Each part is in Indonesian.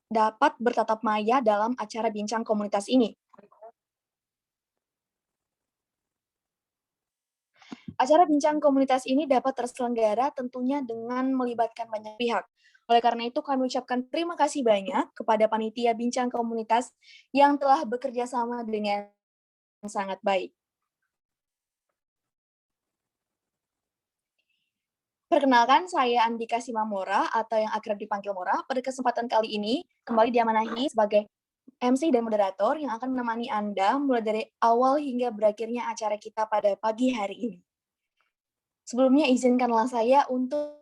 dapat bertatap maya dalam acara bincang komunitas ini. Acara bincang komunitas ini dapat terselenggara tentunya dengan melibatkan banyak pihak. Oleh karena itu, kami ucapkan terima kasih banyak kepada panitia bincang komunitas yang telah bekerja sama dengan sangat baik. Perkenalkan, saya Andika Simamora atau yang akrab dipanggil Mora. Pada kesempatan kali ini, kembali diamanahi sebagai MC dan moderator yang akan menemani Anda mulai dari awal hingga berakhirnya acara kita pada pagi hari ini. Sebelumnya, izinkanlah saya untuk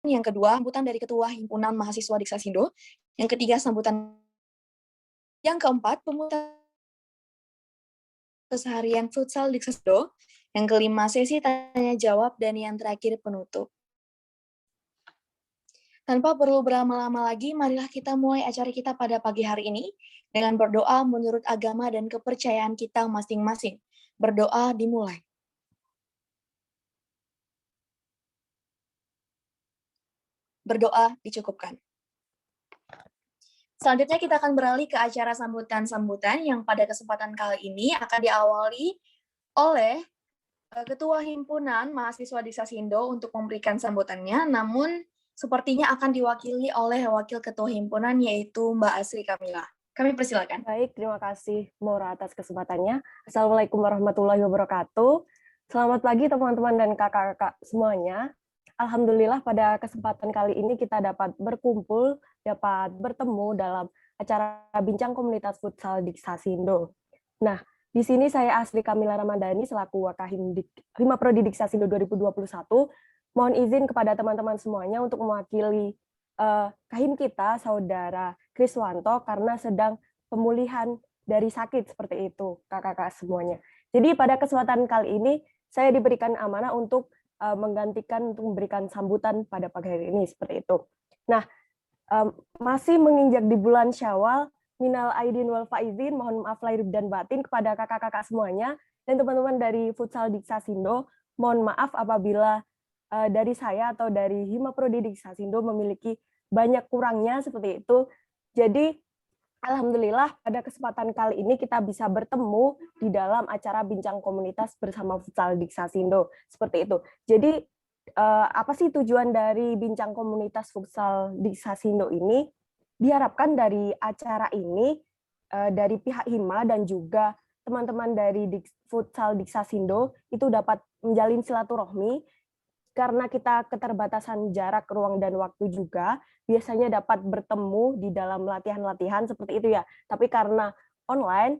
yang kedua, sambutan dari Ketua Himpunan Mahasiswa Diksasindo. Yang ketiga, sambutan. Yang keempat, pemutar keseharian futsal Diksasindo. Yang kelima, sesi tanya jawab. Dan yang terakhir, penutup. Tanpa perlu berlama-lama lagi, marilah kita mulai acara kita pada pagi hari ini dengan berdoa menurut agama dan kepercayaan kita masing-masing. Berdoa dimulai. Berdoa dicukupkan. Selanjutnya kita akan beralih ke acara sambutan-sambutan yang pada kesempatan kali ini akan diawali oleh Ketua Himpunan Mahasiswa Diksasindo untuk memberikan sambutannya, namun sepertinya akan diwakili oleh Wakil Ketua Himpunan yaitu Mbak Asri Kamila. Kami persilakan. Baik, terima kasih Mora atas kesempatannya. Assalamualaikum warahmatullahi wabarakatuh. Selamat pagi teman-teman dan kakak-kakak semuanya. Alhamdulillah pada kesempatan kali ini kita dapat berkumpul, dapat bertemu dalam acara bincang komunitas futsal Diksasindo. Nah, di sini saya Asri Kamila Ramadhani selaku Wakahim Hima Prodi Diksasindo 2021. Mohon izin kepada teman-teman semuanya untuk mewakili Kahim kita, Saudara Kriswanto, karena sedang pemulihan dari sakit seperti itu, kakak-kakak semuanya. Jadi pada kesempatan kali ini, saya diberikan amanah untuk menggantikan untuk memberikan sambutan pada pagi hari ini, seperti itu. Nah, masih menginjak di bulan Syawal, minal aidin wal faizin, mohon maaf lahir dan batin kepada kakak-kakak semuanya, dan teman-teman dari Futsal Diksasindo, mohon maaf apabila dari saya atau dari Hima Prodi Diksasindo memiliki banyak kurangnya seperti itu. Jadi alhamdulillah pada kesempatan kali ini kita bisa bertemu di dalam acara bincang komunitas bersama Futsal Diksasindo seperti itu. Jadi apa sih tujuan dari bincang komunitas Futsal Diksasindo ini? Diharapkan dari acara ini dari pihak Hima dan juga teman-teman dari Futsal Diksasindo itu dapat menjalin silaturahmi. Karena kita keterbatasan jarak, ruang, dan waktu juga, biasanya dapat bertemu di dalam latihan-latihan seperti itu ya. Tapi karena online,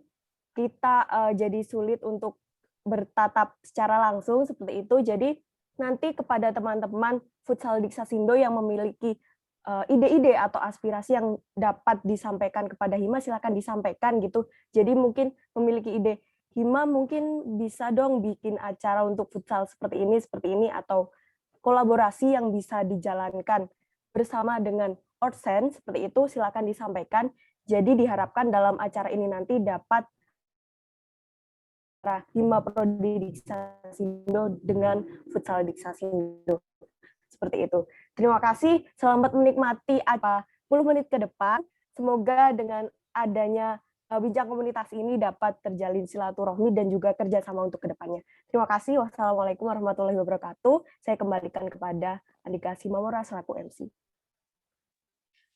kita jadi sulit untuk bertatap secara langsung seperti itu. Jadi nanti kepada teman-teman Futsal Diksasindo yang memiliki ide-ide atau aspirasi yang dapat disampaikan kepada Hima, silakan disampaikan gitu. Jadi mungkin memiliki ide, Hima mungkin bisa dong bikin acara untuk futsal seperti ini, atau kolaborasi yang bisa dijalankan bersama dengan Orsen, seperti itu silakan disampaikan. Jadi diharapkan dalam acara ini nanti dapat Hima Prodi Diksasindo dengan Futsal Diksasindo. Seperti itu. Terima kasih, selamat menikmati 10 menit ke depan. Semoga dengan adanya bincang komunitas ini dapat terjalin silaturahmi dan juga kerjasama untuk kedepannya. Terima kasih. Wassalamualaikum warahmatullahi wabarakatuh. Saya kembalikan kepada Andika Simamora selaku MC.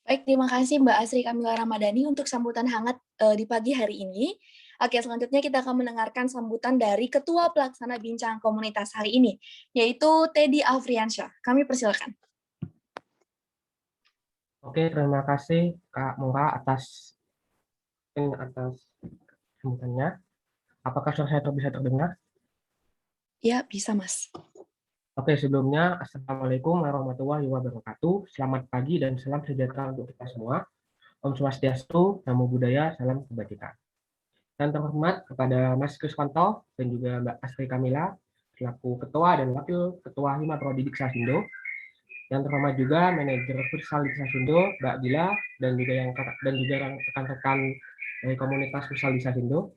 Baik, terima kasih Mbak Asri Kamila Ramadhani untuk sambutan hangat di pagi hari ini. Oke, selanjutnya kita akan mendengarkan sambutan dari Ketua Pelaksana Bincang Komunitas hari ini, yaitu Teddy Afriansyah. Kami persilakan. Oke, terima kasih Kak Mora atas sambutannya. Apakah suara saya bisa terdengar? Ya, bisa Mas. Oke, sebelumnya Assalamualaikum warahmatullahi wabarakatuh. Selamat pagi dan salam sejahtera untuk kita semua. Om Swastiastu, Namo Buddhaya, salam kebajikan. Dan terhormat kepada Mas Kriswanto dan juga Mbak Asri Kamila selaku Ketua dan Wakil Ketua Hima Prodi Diksasindo. Yang terhormat juga manajer Futsal Diksasindo, Mbak Bila, dan juga rekan-rekan dari komunitas Futsal Diksasindo.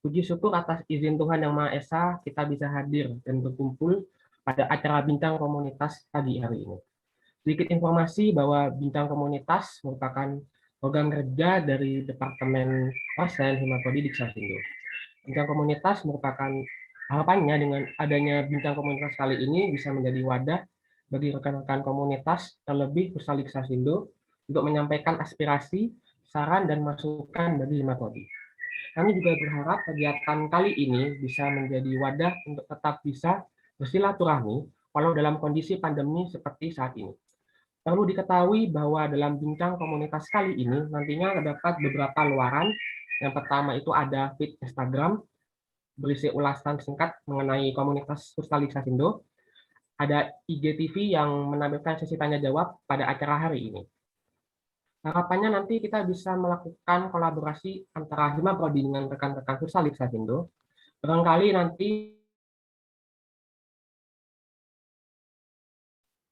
Puji syukur atas izin Tuhan Yang Maha Esa kita bisa hadir dan berkumpul pada acara bincang komunitas pagi hari ini. Sedikit informasi bahwa Bincang Komunitas merupakan program kerja dari Departemen Dosen Hima Prodi Diksasindo. Bincang Komunitas merupakan harapannya dengan adanya Bincang Komunitas kali ini bisa menjadi wadah bagi rekan-rekan komunitas, terlebih Pusat Diksasindo, untuk menyampaikan aspirasi, saran, dan masukan bagi Hima Prodi. Kami juga berharap kegiatan kali ini bisa menjadi wadah untuk tetap bisa bersilaturahmi walau dalam kondisi pandemi seperti saat ini. Perlu diketahui bahwa dalam bincang komunitas kali ini nantinya terdapat beberapa luaran. Yang pertama itu ada feed Instagram berisi ulasan singkat mengenai komunitas Pustalika-Sindo. Ada IGTV yang menampilkan sesi tanya jawab pada acara hari ini. Harapannya nanti kita bisa melakukan kolaborasi antara Hima Prodi dengan rekan-rekan Pustalika-Sindo. Barangkali nanti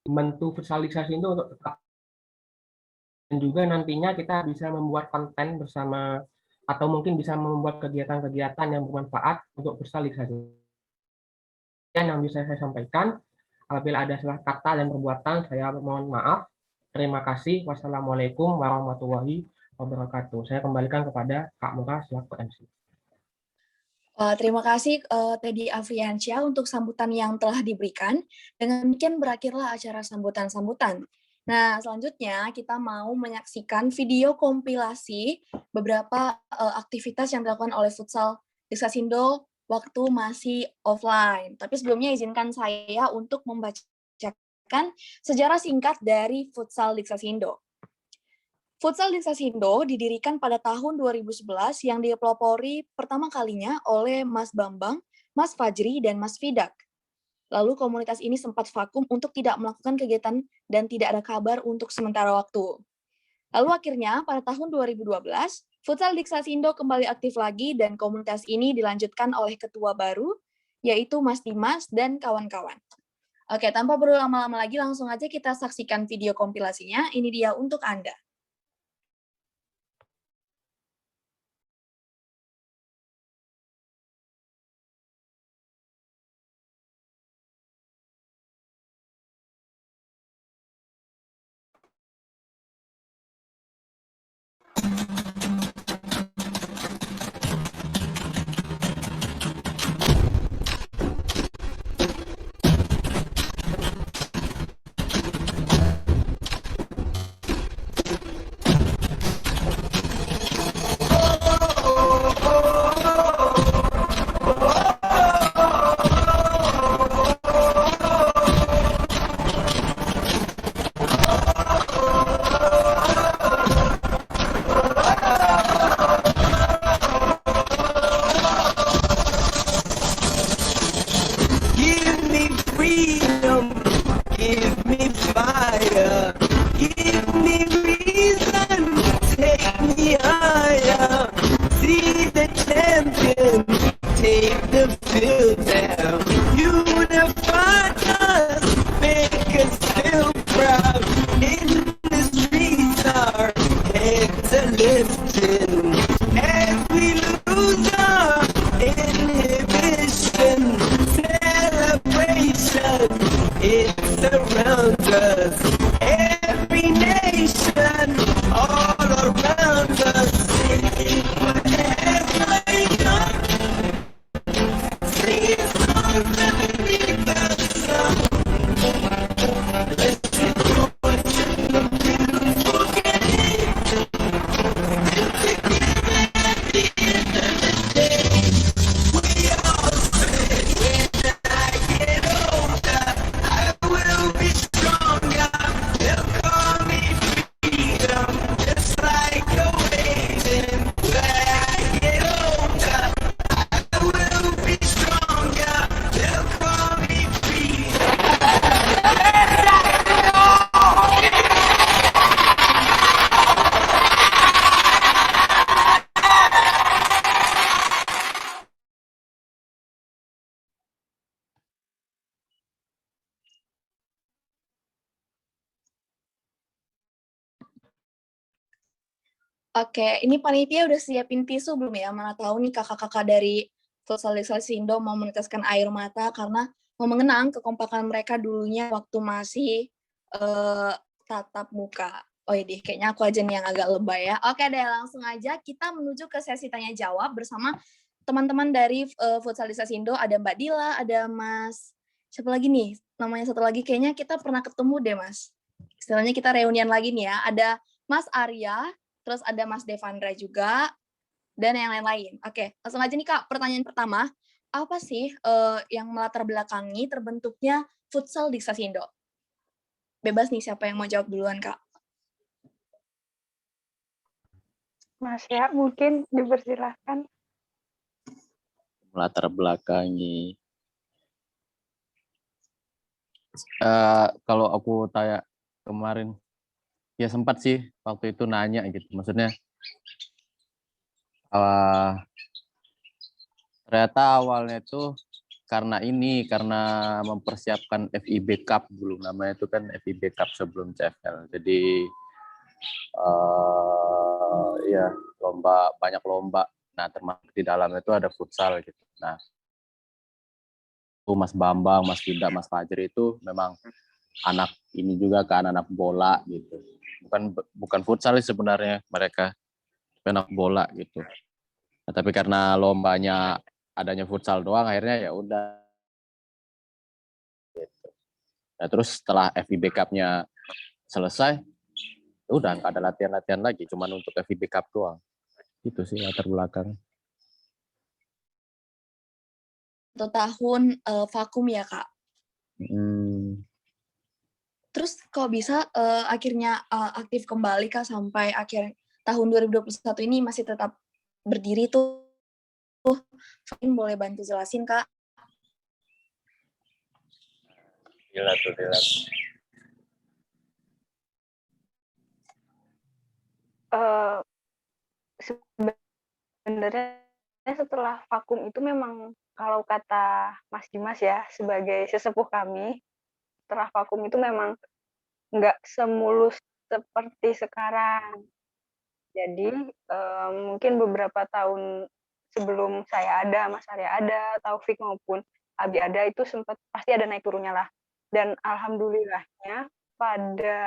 membantu Pustalika-Sindo untuk tetap, dan juga nantinya kita bisa membuat konten bersama atau mungkin bisa membuat kegiatan-kegiatan yang bermanfaat untuk bersosialisasi. Yang bisa saya sampaikan, apabila ada salah kata dan perbuatan, saya mohon maaf. Terima kasih. Wassalamualaikum warahmatullahi wabarakatuh. Saya kembalikan kepada Kak Mura selaku MC. Terima kasih Teddy Afriansyah untuk sambutan yang telah diberikan. Dengan demikian berakhirlah acara sambutan-sambutan. Nah, selanjutnya kita mau menyaksikan video kompilasi beberapa aktivitas yang dilakukan oleh Futsal Diksasindo waktu masih offline. Tapi sebelumnya izinkan saya untuk membacakan sejarah singkat dari Futsal Diksasindo. Futsal Diksasindo didirikan pada tahun 2011 yang dipelopori pertama kalinya oleh Mas Bambang, Mas Fajri, dan Mas Fidak. Lalu komunitas ini sempat vakum untuk tidak melakukan kegiatan dan tidak ada kabar untuk sementara waktu. Lalu akhirnya pada tahun 2012, Futsal Diksasindo kembali aktif lagi dan komunitas ini dilanjutkan oleh ketua baru, yaitu Mas Dimas dan kawan-kawan. Oke, tanpa perlu lama-lama lagi, langsung aja kita saksikan video kompilasinya. Ini dia untuk Anda. Give me freedom, give me fire, give me reason, take me higher. See the champion, take the field down. Unify us, make us feel proud. In the streets, our heads are lifting as we lose our inhibition. Celebration, it surrounds us. Every nation, all around us. Sing forever young. Sing songs underneath the sun. Let's go to the beautiful game. And together at the end of the day, we all say, when I get older, I will be stronger. They'll call me freedom, just like a waving. When I get older, I will be stronger. They'll call me freedom. Oke, ini panitia udah siapin tisu belum ya? Mana tahu nih kakak-kakak dari Futsal Diksasindo mau meneteskan air mata karena mau mengenang kekompakan mereka dulunya waktu masih tatap muka. Oh deh, kayaknya aku aja nih yang agak lebay ya. Oke deh, langsung aja kita menuju ke sesi tanya jawab bersama teman-teman dari Futsal Desa Sindo. Ada Mbak Dila, ada Mas siapa lagi nih? Namanya satu lagi kayaknya kita pernah ketemu deh, Mas. Istilahnya kita reunian lagi nih ya. Ada Mas Arya, terus ada Mas Devandra juga, dan yang lain-lain. Oke, langsung aja nih Kak, pertanyaan pertama. Apa sih yang melatar belakangi terbentuknya Futsal Desa Sindo? Bebas nih siapa yang mau jawab duluan, Kak. Mas ya, mungkin dipersilahkan. Latar belakangi. Kalau aku tanya kemarin, ya sempat sih waktu itu nanya gitu. Maksudnya ternyata awalnya itu karena mempersiapkan FIB Cup dulu, namanya itu kan FIB Cup sebelum CFL. Jadi ya banyak lomba. Nah, termasuk di dalam itu ada futsal gitu. Nah, Mas Bambang, Mas Yuda, Mas Fajar itu memang anak ini juga kan, anak bola gitu. Bukan futsal sebenarnya mereka, anak bola gitu. Nah, tapi karena lombanya adanya futsal doang, akhirnya ya udah. Gitu. Nah, terus setelah FIB Cup-nya selesai, udah nggak ada latihan-latihan lagi, cuman untuk FIB Cup doang. Itu sih latar belakang. 1 tahun vakum ya, Kak. Terus kok bisa akhirnya aktif kembali, Kak, sampai akhir tahun 2021 ini masih tetap berdiri tuh? Mungkin boleh bantu jelasin, Kak? Gila. Sebenarnya setelah vakum itu memang kalau kata Mas Dimas ya, sebagai sesepuh kami, setelah vakum itu memang nggak semulus seperti sekarang. Jadi mungkin beberapa tahun sebelum saya ada, Mas Arya ada, Taufik maupun Abi ada, itu sempat pasti ada naik turunnya lah. Dan alhamdulillahnya pada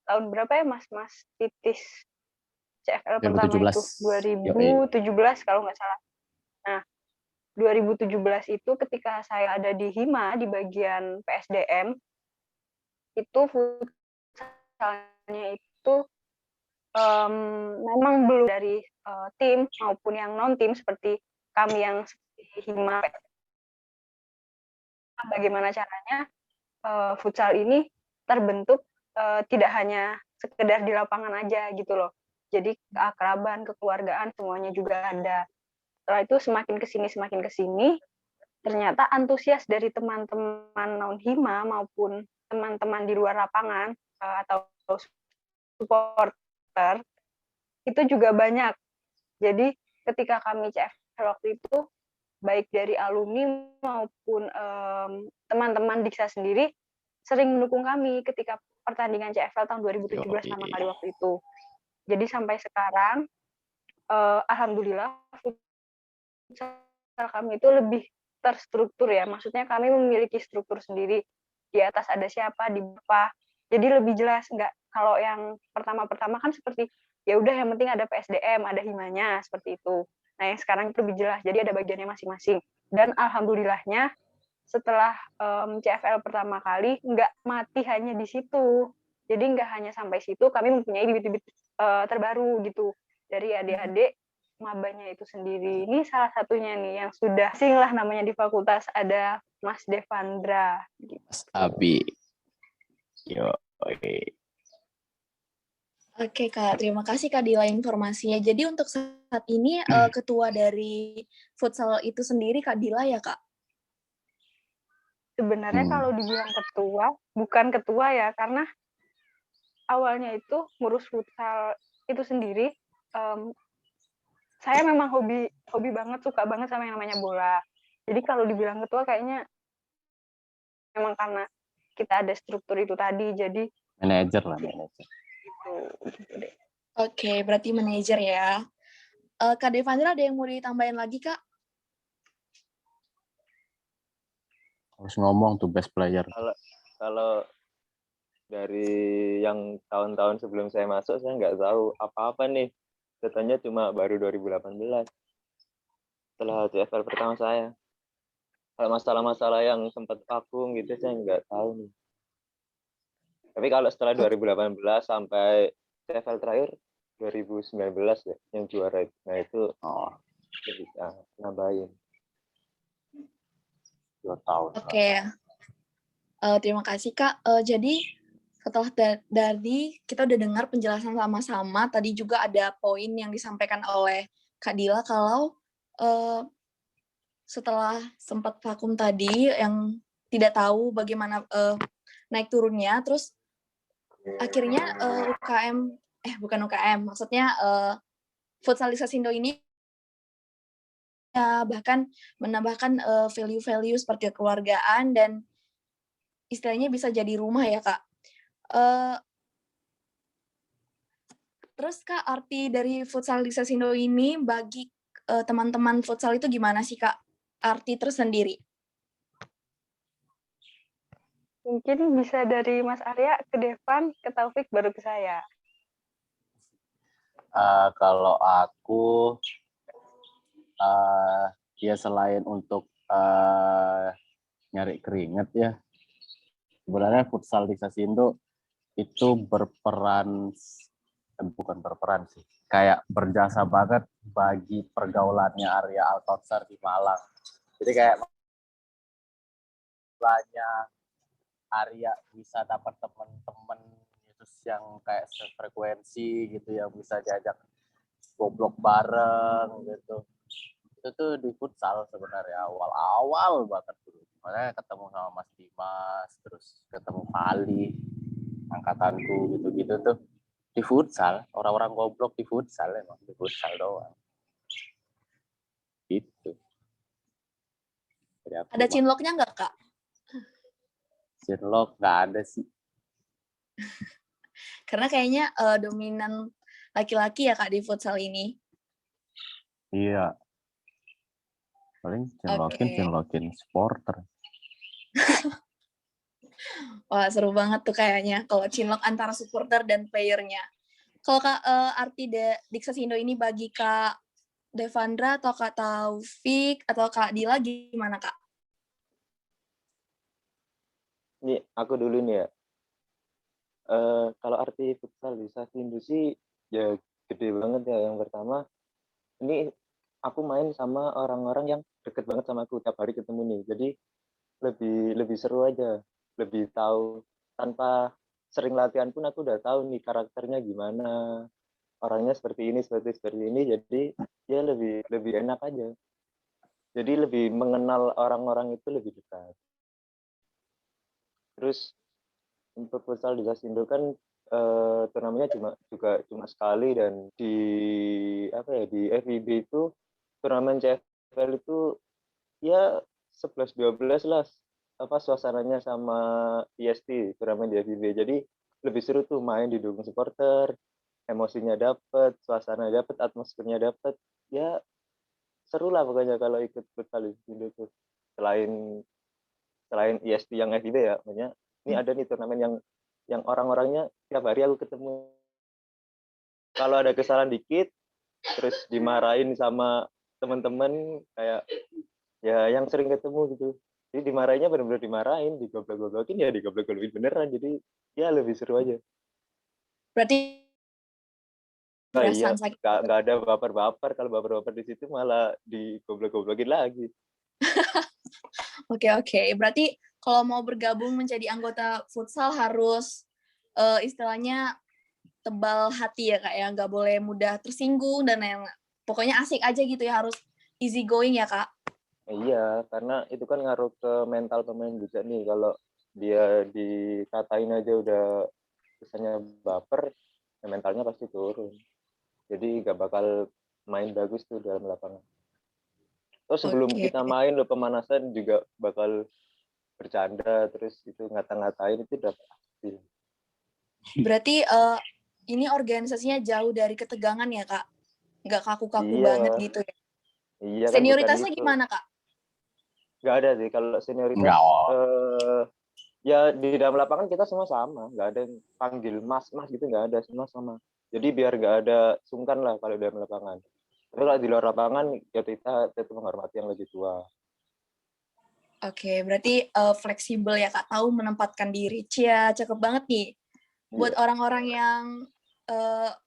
tahun berapa ya Mas Titis CFL pertama itu 2017 kalau nggak salah. Nah, 2017 itu ketika saya ada di Hima di bagian PSDM, itu futsalnya itu memang belum dari tim maupun yang non tim seperti kami yang seperti Hima. Bagaimana caranya futsal ini terbentuk tidak hanya sekedar di lapangan aja gitu loh. Jadi keakraban, kekeluargaan semuanya juga ada. Setelah itu semakin kesini, ternyata antusias dari teman-teman non-Hima maupun teman-teman di luar lapangan atau supporter itu juga banyak. Jadi ketika kami CFL waktu itu, baik dari alumni maupun teman-teman Diksa sendiri sering mendukung kami ketika pertandingan CFL tahun 2017 pertama kali waktu itu. Jadi sampai sekarang, alhamdulillah futsal kami itu lebih terstruktur ya. Maksudnya kami memiliki struktur sendiri. Di atas ada siapa, di bawah. Jadi lebih jelas. Nggak kalau yang pertama-pertama kan seperti ya udah yang penting ada PSDM, ada himanya seperti itu. Nah yang sekarang itu lebih jelas. Jadi ada bagiannya masing-masing. Dan alhamdulillahnya setelah CFL pertama kali nggak mati hanya di situ. Jadi nggak hanya sampai situ, kami mempunyai bibit-bibit terbaru gitu dari adik-adik mabanya itu sendiri. Ini salah satunya nih yang sudah asing lah namanya di fakultas, ada Mas Devandra. Gitu. Mas Abi. Yo. Oke, Kak. Terima kasih, Kak, Dila informasinya. Jadi untuk saat ini ketua dari futsal itu sendiri Kak Dila ya, Kak? Sebenarnya kalau dibilang ketua, bukan ketua ya, karena awalnya itu ngurus futsal itu sendiri. Saya memang hobi banget, suka banget sama yang namanya bola. Jadi kalau dibilang ketua kayaknya memang karena kita ada struktur itu tadi, jadi manajer lah, manajer. Gitu deh. Oke, berarti manajer ya. Kak Devandra ada yang mau ditambahin lagi, Kak? Harus ngomong tuh best player. Kalau Dari yang tahun-tahun sebelum saya masuk, saya nggak tahu apa-apa nih. Katanya cuma baru 2018 setelah CFL pertama saya. Kalau masalah-masalah yang sempat vakum gitu saya nggak tahu nih. Tapi kalau setelah 2018 sampai CFL terakhir 2019 ya yang juara itu. Nah itu bisa nambahin 2 tahun. Oke. Terima kasih Kak. Jadi setelah dari kita udah dengar penjelasan sama-sama, tadi juga ada poin yang disampaikan oleh Kak Dila kalau setelah sempat vakum tadi yang tidak tahu bagaimana naik turunnya, terus akhirnya bukan UKM, maksudnya Futsal Lisasindo ini ya bahkan menambahkan value-value seperti kekeluargaan dan istilahnya bisa jadi rumah ya Kak. Terus Kak, arti dari Futsal Lisasindo ini bagi teman-teman futsal itu gimana sih Kak? Arti tersendiri. Mungkin bisa dari Mas Arya ke Devan, ke Taufik, baru ke saya. Kalau aku ya selain untuk nyari keringat ya, sebenarnya Futsal Lisasindo itu bukan berperan sih, kayak berjasa banget bagi pergaulannya Arya Alkautsar di Malang. Jadi kayak banyak Arya bisa dapat teman-teman itu yang kayak sefrekuensi gitu, yang bisa diajak goblok bareng gitu. Itu tuh di futsal sebenarnya awal-awal banget dulu. Makanya ketemu sama Mas Dimas, terus ketemu Pali, angkatanku gitu-gitu tuh di futsal. Orang-orang goblok di futsal, emang di futsal doang. Gitu. Ada cinloknya nggak Kak? Cinlok nggak ada sih. Karena kayaknya dominan laki-laki ya Kak di futsal ini. Iya. Paling cinlokin supporter. Wah, seru banget tuh kayaknya kalau cinlok antara supporter dan playernya. Kalau Kak, arti Lisasindo ini bagi Kak Devandra atau Kak Taufik atau Kak Dila gimana Kak? Ini aku dulu nih ya. Kalau arti futsal Lisasindo sih ya gede banget ya. Yang pertama, ini aku main sama orang-orang yang deket banget sama aku, tiap hari ketemu nih. Jadi lebih seru aja, lebih tahu. Tanpa sering latihan pun aku udah tahu nih karakternya gimana, orangnya seperti ini. Jadi ya lebih enak aja. Jadi lebih mengenal orang-orang itu lebih dekat. Terus untuk futsal di Lisasindo kan turnamennya cuma sekali, dan di FIB itu turnamen CFL itu ya 11-12 lah suasananya sama IST turnamen di FIB. Jadi lebih seru tuh main didukung supporter, emosinya dapet, suasana dapet, atmosfernya dapet. Ya seru lah pokoknya kalau ikut futsal itu. Selain IST yang FIB ya, makanya ini ada nih turnamen yang orang-orangnya tiap hari aku ketemu. Kalau ada kesalahan dikit, terus dimarahin sama teman-teman kayak ya yang sering ketemu gitu. Jadi dimarahinnya benar-benar dimarahin, digoblok-goblokin ya digoblok-goblokin beneran. Jadi ya lebih seru aja. Berarti Iya, sakit. nggak ada baper-baper. Kalau baper-baper di situ malah digoblok-goblokin lagi. Oke. Berarti kalau mau bergabung menjadi anggota futsal harus istilahnya tebal hati ya Kak ya, nggak boleh mudah tersinggung dan yang pokoknya asik aja gitu ya, harus easy going ya Kak. Iya, karena itu kan ngaruh ke mental pemain juga nih. Kalau dia dikatain aja udah misalnya baper, ya mentalnya pasti turun. Jadi nggak bakal main bagus tuh dalam lapangan. Terus sebelum kita main lo pemanasan juga bakal bercanda, terus itu ngata-ngatain, itu udah pasti. Berarti ini organisasinya jauh dari ketegangan ya Kak? Nggak kaku-kaku Iya. banget gitu ya? Iya, senioritasnya kan gimana Kak? Nggak ada sih kalau senioritas. Ya di dalam lapangan kita semua sama, nggak ada yang panggil mas gitu, nggak ada, semua sama. Jadi biar nggak ada sungkan lah kalau di dalam lapangan. Tapi kalau di luar lapangan ya kita tetap menghormati yang lebih tua. Oke, berarti fleksibel ya Kak, tahu menempatkan diri. Cia, cakep banget nih. Buat orang-orang yang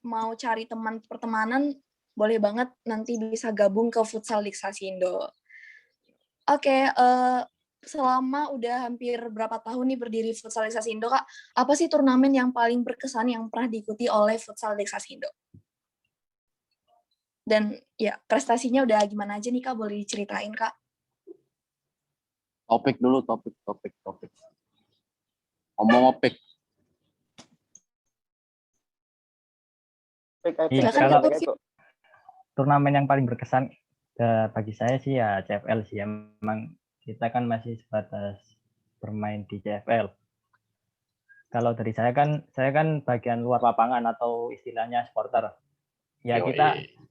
mau cari teman pertemanan, boleh banget nanti bisa gabung ke Futsal Diksasindo. Oke, selama udah hampir berapa tahun nih berdiri Futsal Diksasindo, Kak, apa sih turnamen yang paling berkesan yang pernah diikuti oleh Futsal Diksasindo? Dan ya, prestasinya udah gimana aja nih Kak, boleh diceritain Kak? Topik dulu, topik. Ngomong opik. Silakan kalau Kak Tursi. turnamen yang paling berkesan bagi saya sih ya CFL sih. Emang kita kan masih sebatas bermain di CFL. Kalau dari saya kan bagian luar lapangan atau istilahnya supporter. Ya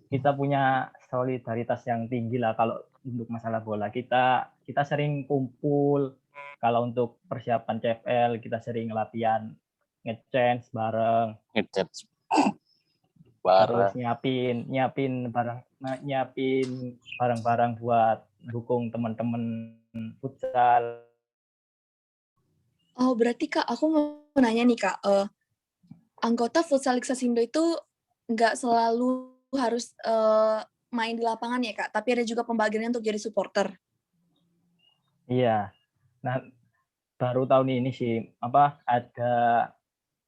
kita punya solidaritas yang tinggi lah kalau untuk masalah bola. Kita sering kumpul. Kalau untuk persiapan CFL kita sering latihan nge-chance bareng. Terus nyiapin barang-barang buat dukung teman-teman futsal. Oh, berarti Kak, aku mau nanya nih Kak, anggota Futsal Diksasindo itu nggak selalu harus main di lapangan ya Kak, tapi ada juga pembagiannya untuk jadi supporter. Iya. Nah, baru tahun ini sih ada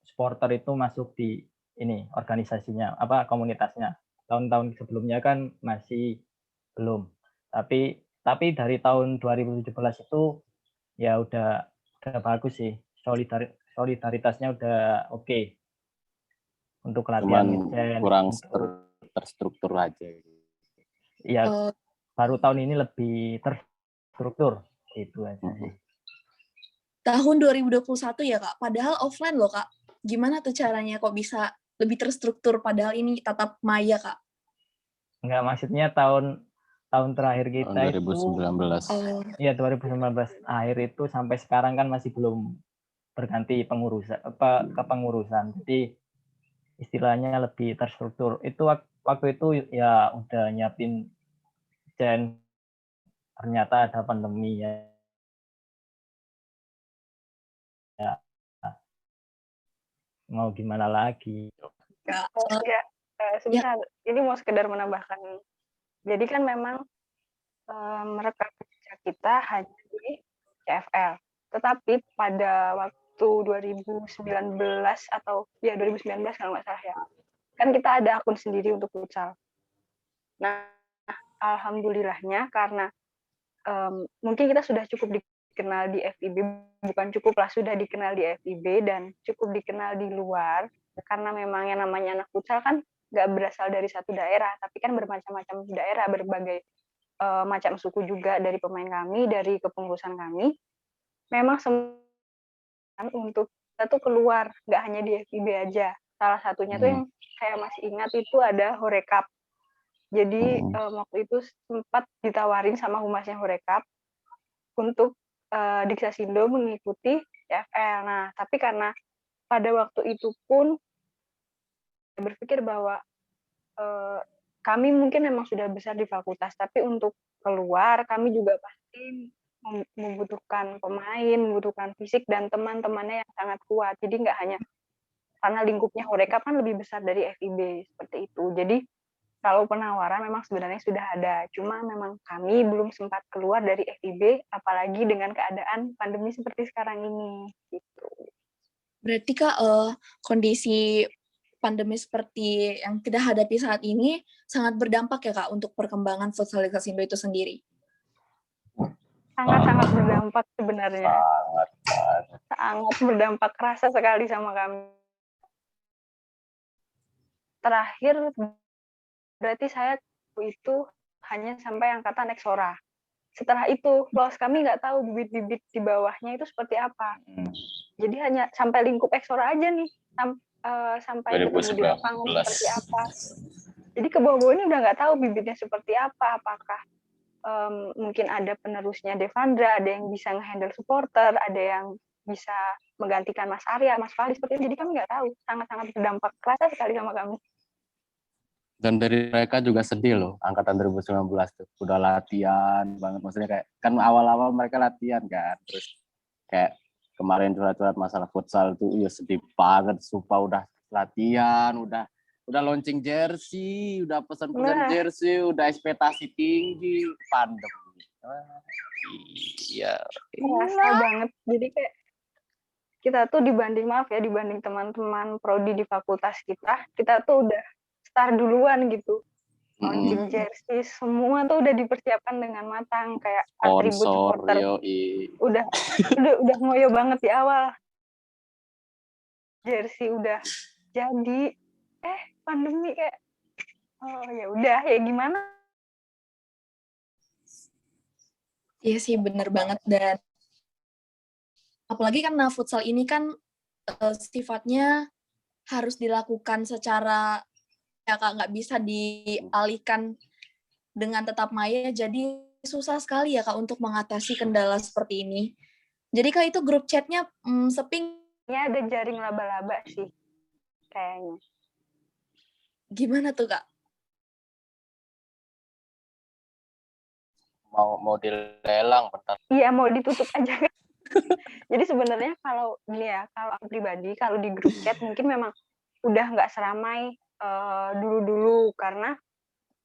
supporter itu masuk di ini organisasinya, komunitasnya. Tahun-tahun sebelumnya kan masih belum. Tapi dari tahun 2017 itu ya udah bagus sih. Solidaritasnya udah oke. Untuk latihan kurang terstruktur aja. Iya, baru tahun ini lebih terstruktur itu aja sih. Tahun 2021 ya Kak, padahal offline loh Kak. Gimana tuh caranya kok bisa lebih terstruktur padahal ini tatap maya Kak? Enggak, maksudnya tahun terakhir kita tahun 2019. Iya, 2019 akhir itu sampai sekarang kan masih belum berganti kepengurusan. Jadi istilahnya lebih terstruktur. Itu waktu itu ya udah nyiapin dan ternyata ada pandemi ya. Mau gimana lagi? Sebentar, ini mau sekedar menambahkan. Jadi kan memang merekam kerja kita hanya di CFL. Tetapi pada waktu 2019 atau ya 2019 kalau nggak salah ya, kan kita ada akun sendiri untuk futsal. Nah, alhamdulillahnya karena mungkin kita sudah cukup dikenal di FIB, bukan cukup lah, sudah dikenal di FIB dan cukup dikenal di luar, karena memang yang namanya anak futsal kan nggak berasal dari satu daerah, tapi kan bermacam-macam daerah, berbagai macam suku juga dari pemain kami, dari kepengurusan kami. Memang untuk kita tuh keluar, nggak hanya di FIB aja. Salah satunya tuh yang saya masih ingat itu ada Horekap. Jadi waktu itu sempat ditawarin sama humasnya Horekap untuk Diksasindo mengikuti CFL. Nah, tapi karena pada waktu itu pun berpikir bahwa kami mungkin memang sudah besar di fakultas, tapi untuk keluar kami juga pasti membutuhkan pemain, membutuhkan fisik dan teman-temannya yang sangat kuat. Jadi nggak hanya karena lingkupnya Horekap kan lebih besar dari FIB seperti itu. Jadi kalau penawaran memang sebenarnya sudah ada, cuma memang kami belum sempat keluar dari FIB, apalagi dengan keadaan pandemi seperti sekarang ini. Gitu. Berarti Kak, kondisi pandemi seperti yang kita hadapi saat ini sangat berdampak ya Kak untuk perkembangan Futsal Diksasindo itu sendiri? Sangat-sangat berdampak sebenarnya. Sangat berdampak, kerasa sekali sama kami. Terakhir berarti saya itu hanya sampai angkatan Eksora. Setelah itu, lolos kami nggak tahu bibit-bibit di bawahnya itu seperti apa. Jadi hanya sampai lingkup Eksora aja nih, sampai ketemu di lapangan seperti apa. Jadi ke bawah-bawah ini udah nggak tahu bibitnya seperti apa, apakah mungkin ada penerusnya Devandra, ada yang bisa nge-handle supporter, ada yang bisa menggantikan Mas Arya, Mas Fali seperti itu. Jadi kami nggak tahu, sangat-sangat berdampak kerasa sekali sama kami. Dan dari mereka juga sedih loh, angkatan 2019 tuh. Udah latihan banget, maksudnya kayak, kan awal-awal mereka latihan kan, terus kayak kemarin curhat-curhat masalah futsal tuh, iya sedih banget, sumpah udah latihan, udah launching jersey, udah pesan-pesan Nah. jersey, udah ekspektasi tinggi, pandemi. Iya. Kerasa banget. Jadi kayak kita tuh dibanding teman-teman prodi di fakultas kita tuh udah start duluan gitu. Launching jersey semua tuh udah dipersiapkan dengan matang, kayak atribut Sponsor, supporter yoi. udah ngoyo banget di awal. Jersey udah jadi, pandemi kayak oh ya udah ya gimana. Iya sih, bener banget. Dan apalagi karena futsal ini kan sifatnya harus dilakukan secara ya Kak, nggak bisa dialihkan dengan tetap maya, jadi susah sekali ya Kak untuk mengatasi kendala seperti ini. Jadi Kak, itu grup chatnya sepi. Ya ada jaring laba-laba sih kayaknya. Gimana tuh Kak? Mau dilelang bentar. Iya, mau ditutup aja. Jadi sebenarnya kalau aku pribadi, kalau di grup chat mungkin memang udah nggak seramai dulu-dulu, karena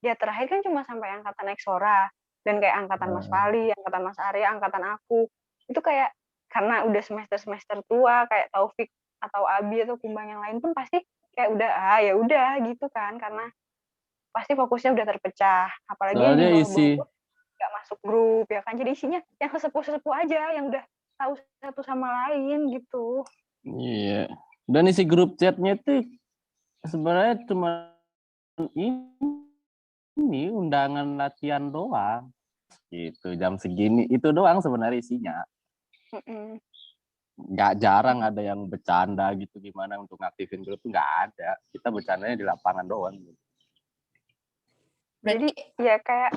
ya terakhir kan cuma sampai angkatan Exora, dan kayak angkatan Mas Fali, angkatan Mas Arya, angkatan aku, itu kayak karena udah semester tua, kayak Taufik atau Abi atau Kumbang yang lain pun pasti kayak udah ya udah gitu kan, karena pasti fokusnya udah terpecah, apalagi yang di bawah-bawah nggak masuk grup ya kan, jadi isinya yang sesepuh aja yang udah tahu satu sama lain gitu. Iya. Dan isi grup chatnya tuh sebenarnya cuma ini undangan latihan doang. Gitu, jam segini itu doang sebenarnya isinya. Nggak jarang ada yang bercanda gitu gimana untuk ngaktifin grup, nggak ada. Kita bercandanya di lapangan doang. Jadi ya kayak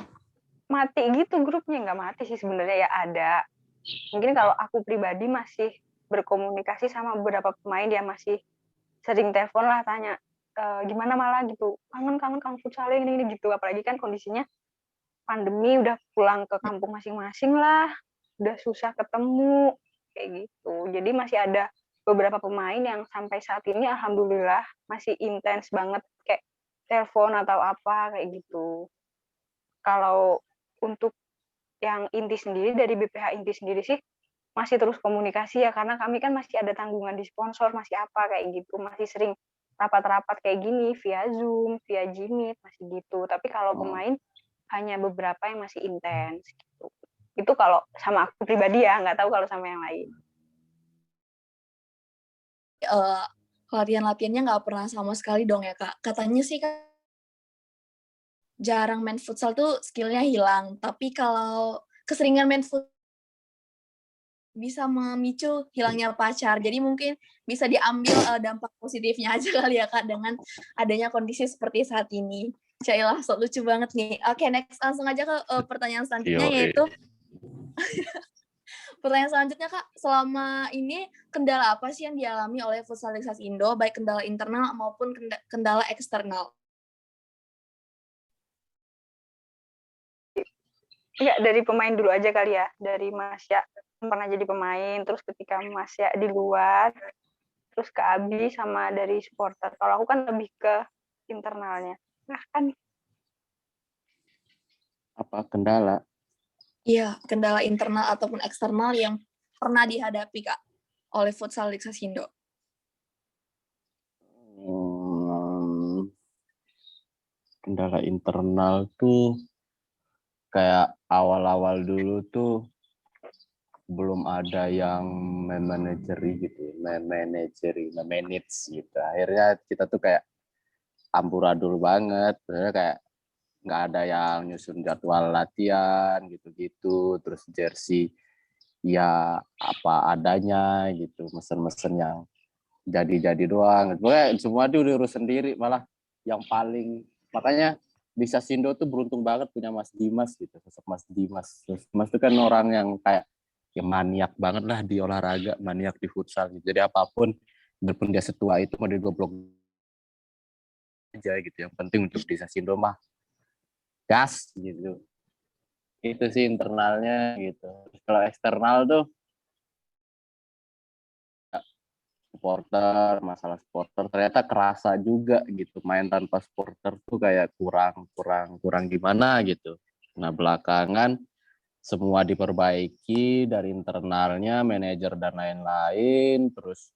mati gitu grupnya, nggak mati sih sebenarnya, ya ada. Mungkin kalau aku pribadi masih berkomunikasi sama beberapa pemain, dia masih sering telepon lah, tanya gimana malah gitu, kangen kamu futsal ini gitu, apalagi kan kondisinya pandemi, udah pulang ke kampung masing-masing lah, udah susah ketemu kayak gitu. Jadi masih ada beberapa pemain yang sampai saat ini alhamdulillah masih intens banget kayak telepon atau apa kayak gitu. Kalau untuk yang inti sendiri, dari BPH inti sendiri sih masih terus komunikasi ya, karena kami kan masih ada tanggungan di sponsor, masih apa kayak gitu, masih sering rapat-rapat kayak gini via Zoom, via Gmeet, masih gitu. Tapi kalau pemain hanya beberapa yang masih intens gitu. Itu kalau sama aku pribadi ya, nggak tahu kalau sama yang lain. Latihan-latihannya nggak pernah sama sekali dong ya Kak. Katanya sih Kak, jarang main futsal tuh skillnya hilang. Tapi kalau keseringan main futsal bisa memicu hilangnya pacar. Jadi mungkin bisa diambil dampak positifnya aja kali ya Kak, dengan adanya kondisi seperti saat ini. Cailah, sok lucu banget nih. Oke, next langsung aja ke pertanyaan selanjutnya, yaitu pertanyaan selanjutnya Kak, selama ini kendala apa sih yang dialami oleh Futsalisasi Indo, baik kendala internal maupun kendala eksternal? Ya, dari pemain dulu aja kali ya, dari Mas Ya, pernah jadi pemain, terus ketika Mas Ya di luar, terus ke Abi, sama dari supporter. Kalau aku kan lebih ke internalnya. Nah kan. Apa kendala? Iya, kendala internal ataupun eksternal yang pernah dihadapi Kak oleh Futsalisasi Indo. Kendala internal tuh kayak awal-awal dulu tuh belum ada yang memanageri gitu, memanage gitu. Akhirnya kita tuh kayak amburadul banget, sebenarnya kayak nggak ada yang nyusun jadwal latihan gitu-gitu, terus jersey ya apa adanya gitu, mesen-mesen yang jadi-jadi doang. Pokoknya semua diurus sendiri, malah yang paling, makanya di Sasindo tuh beruntung banget punya Mas Dimas gitu, sosok Mas Dimas. Mas itu kan orang yang kayak ya maniak banget lah di olahraga, maniak di futsal gitu. Jadi apapun, biarpun dia setua itu mau digoblok aja gitu. Yang penting untuk di Sasindo mah gas gitu. Itu sih internalnya gitu. Kalau eksternal tuh supporter, masalah supporter ternyata kerasa juga gitu. Main tanpa supporter tuh kayak kurang gimana gitu. Nah, belakangan semua diperbaiki dari internalnya, manajer dan lain-lain, terus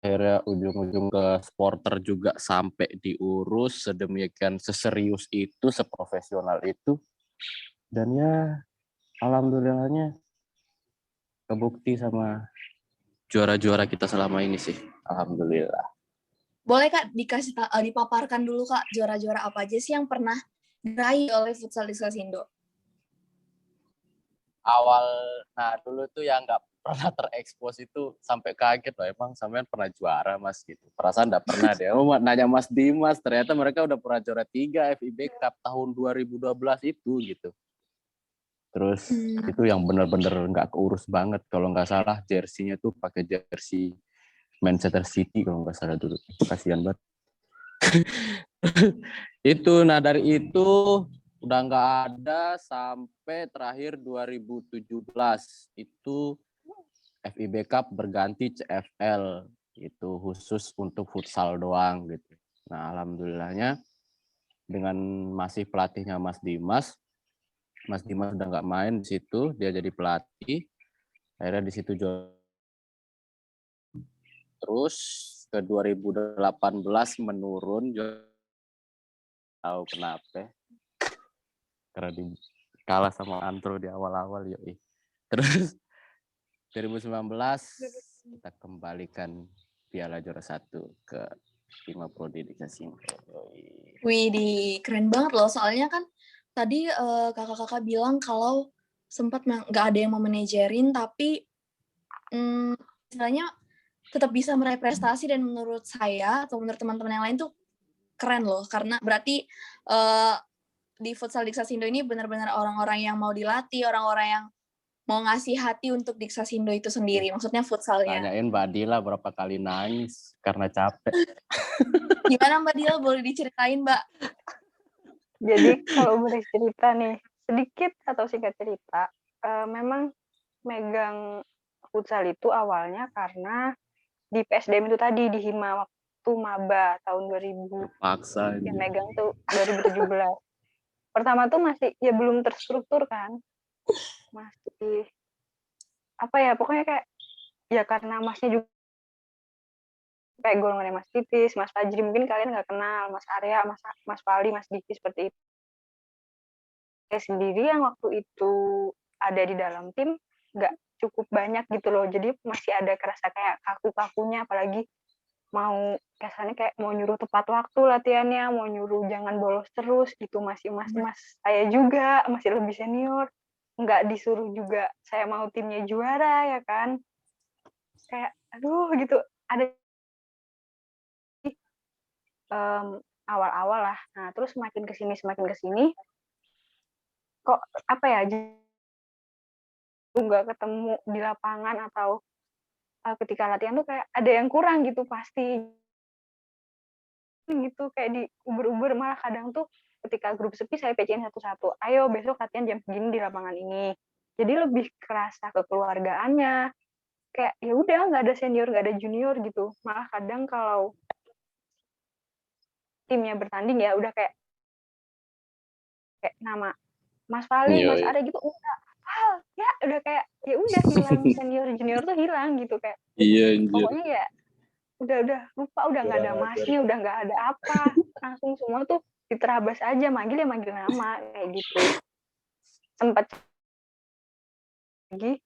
akhirnya ujung-ujung ke supporter juga sampai diurus sedemikian seserius itu, seprofesional itu. Dan ya alhamdulillahnya kebukti sama juara-juara kita selama ini sih. Alhamdulillah. Boleh Kak dipaparkan dulu Kak juara-juara apa aja sih yang pernah diraih oleh Futsal Diskasindo? Nah dulu tuh yang nggak pernah terekspos itu sampai kaget loh, emang sampean pernah juara Mas gitu. Perasaan nggak pernah deh. Nanya Mas Dimas, ternyata mereka udah pernah juara 3 FIB Cup tahun 2012 itu gitu. Terus itu yang bener-bener nggak keurus banget. Kalau nggak salah jersinya tuh pakai jersey Manchester City kalau nggak salah dulu. Kasihan banget. Itu, nah dari itu udah nggak ada sampai terakhir 2017 itu FIB Cup berganti CFL, itu khusus untuk futsal doang gitu. Nah alhamdulillahnya dengan masih pelatihnya Mas Dimas udah nggak main di situ, dia jadi pelatih. Akhirnya di situ terus ke 2018 menurun, tahu kenapa? Karena kalah sama Antro di awal-awal yoi. Terus 2019 kita kembalikan Piala Juara 1 ke Bima Prodi di Sasindo. Wih, keren banget loh. Soalnya kan tadi kakak-kakak bilang kalau sempat nggak ada yang mau manajerin, tapi istilahnya tetap bisa meraih prestasi, dan menurut saya atau menurut teman-teman yang lain tuh keren loh. Karena berarti di Futsal Diksasindo ini benar-benar orang-orang yang mau dilatih, orang-orang yang mau ngasih hati untuk Diksasindo itu sendiri, maksudnya futsalnya. Tanyain Mbak Dila berapa kali nangis karena capek. Gimana Mbak Dila, boleh diceritain Mbak? Jadi kalau boleh cerita nih, sedikit atau singkat cerita, memang megang futsal itu awalnya karena di PSDM itu tadi, di Hima waktu maba tahun 2000. Paksa Ya megang tuh 2017. Pertama tuh masih ya belum terstruktur kan. Masih apa ya, pokoknya kayak ya karena masnya juga kayak golongannya Mas Titis, Mas Fajri, mungkin kalian nggak kenal, Mas Arya, Mas Fali, Mas Diki, seperti itu. Saya sendiri yang waktu itu ada di dalam tim nggak cukup banyak gitu loh, jadi masih ada kerasa kayak kaku-kakunya, apalagi mau kesannya kayak mau nyuruh tepat waktu latihannya, mau nyuruh jangan bolos terus gitu, masih mas saya juga masih lebih senior, nggak disuruh juga saya mau timnya juara ya kan, kayak aduh gitu, ada awal-awal lah. Nah terus semakin kesini kok apa ya, nggak ketemu di lapangan atau ketika latihan tuh kayak ada yang kurang gitu pasti gitu, kayak di uber-uber, malah kadang tuh ketika grup sepi saya PC-in satu-satu, ayo besok latihan jam segini di lapangan ini, jadi lebih kerasa kekeluargaannya, kayak ya udah nggak ada senior nggak ada junior gitu, malah kadang kalau timnya bertanding ya udah kayak nama Mas Fali, Mas Arya gitu udah ya udah kayak ya udah hilang, senior junior tuh hilang gitu, kayak pokoknya ya udah lupa, udah nggak ada masnya, udah nggak ada apa, langsung semua tuh diterabas aja, manggil ya manggil nama kayak gitu. Sempat lagi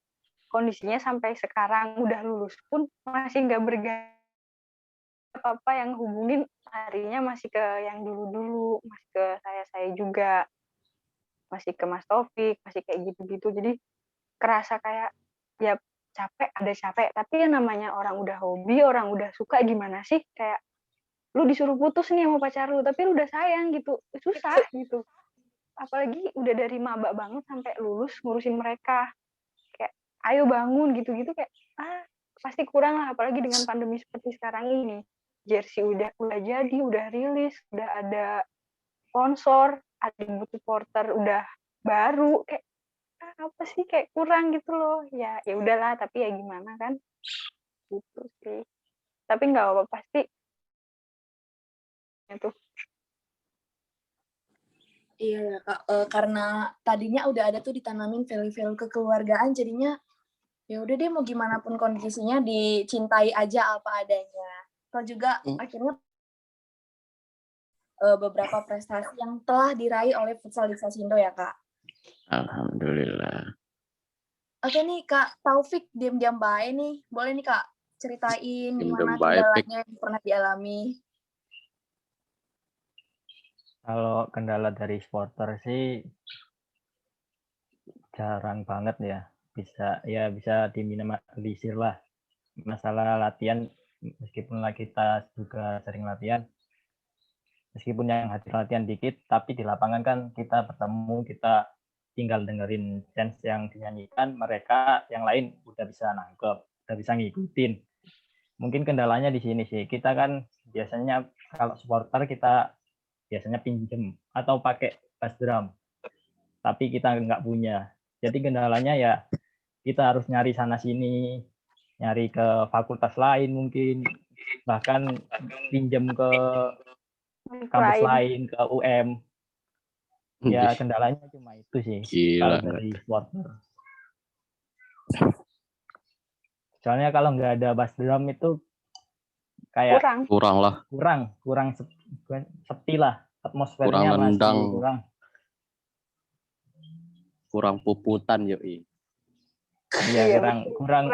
kondisinya sampai sekarang udah lulus pun masih nggak berganti apa yang hubungin, harinya masih ke yang dulu masih ke saya juga, masih ke Mas Taufik, masih kayak gitu-gitu, jadi kerasa kayak ya ada capek, tapi ya namanya orang udah hobi, orang udah suka, gimana sih, kayak lu disuruh putus nih sama pacar lu, tapi lu udah sayang gitu, susah gitu, apalagi udah dari maba banget sampai lulus ngurusin mereka, ayo bangun gitu-gitu kayak pasti kurang lah, apalagi dengan pandemi seperti sekarang ini. Jersey udah jadi, udah rilis, udah ada sponsor, ada yang butuh supporter udah baru, kayak apa sih, kayak kurang gitu loh. Ya udahlah, tapi ya gimana kan, gitu sih. Tapi nggak apa-apa, pasti itu. Iya ya Kak, karena tadinya udah ada tuh ditanamin value-value kekeluargaan, jadinya ya udah deh mau gimana pun kondisinya dicintai aja apa adanya. Atau juga akhirnya beberapa prestasi yang telah diraih oleh Futsal Desa Sindo ya Kak. Alhamdulillah. Oke nih Kak Taufik, diam-diam baik nih. Boleh nih Kak ceritain gimana Diam-diam baik, Pik. kendalanya yang pernah dialami. Kalau kendala dari supporter sih jarang banget ya. Bisa diminimalisir lah. Masalah latihan, meskipun kita juga sering latihan, meskipun yang hadir latihan dikit, tapi di lapangan kan kita bertemu, kita tinggal dengerin chants yang dinyanyikan, mereka yang lain udah bisa nangkep, udah bisa ngikutin. Mungkin kendalanya di sini sih, kita kan biasanya kalau supporter kita biasanya pinjem atau pakai bass drum, tapi kita nggak punya. Jadi kendalanya ya kita harus nyari sana sini, nyari ke fakultas lain mungkin, bahkan pinjem ke kampus lain, ke UM. Ya kendalanya cuma itu sih. Gila. Kalau dari supporter. Soalnya kalau nggak ada bass drum itu kayak kurang sepi lah, atmosfernya masih kurang puputan yoi. Iya, kurang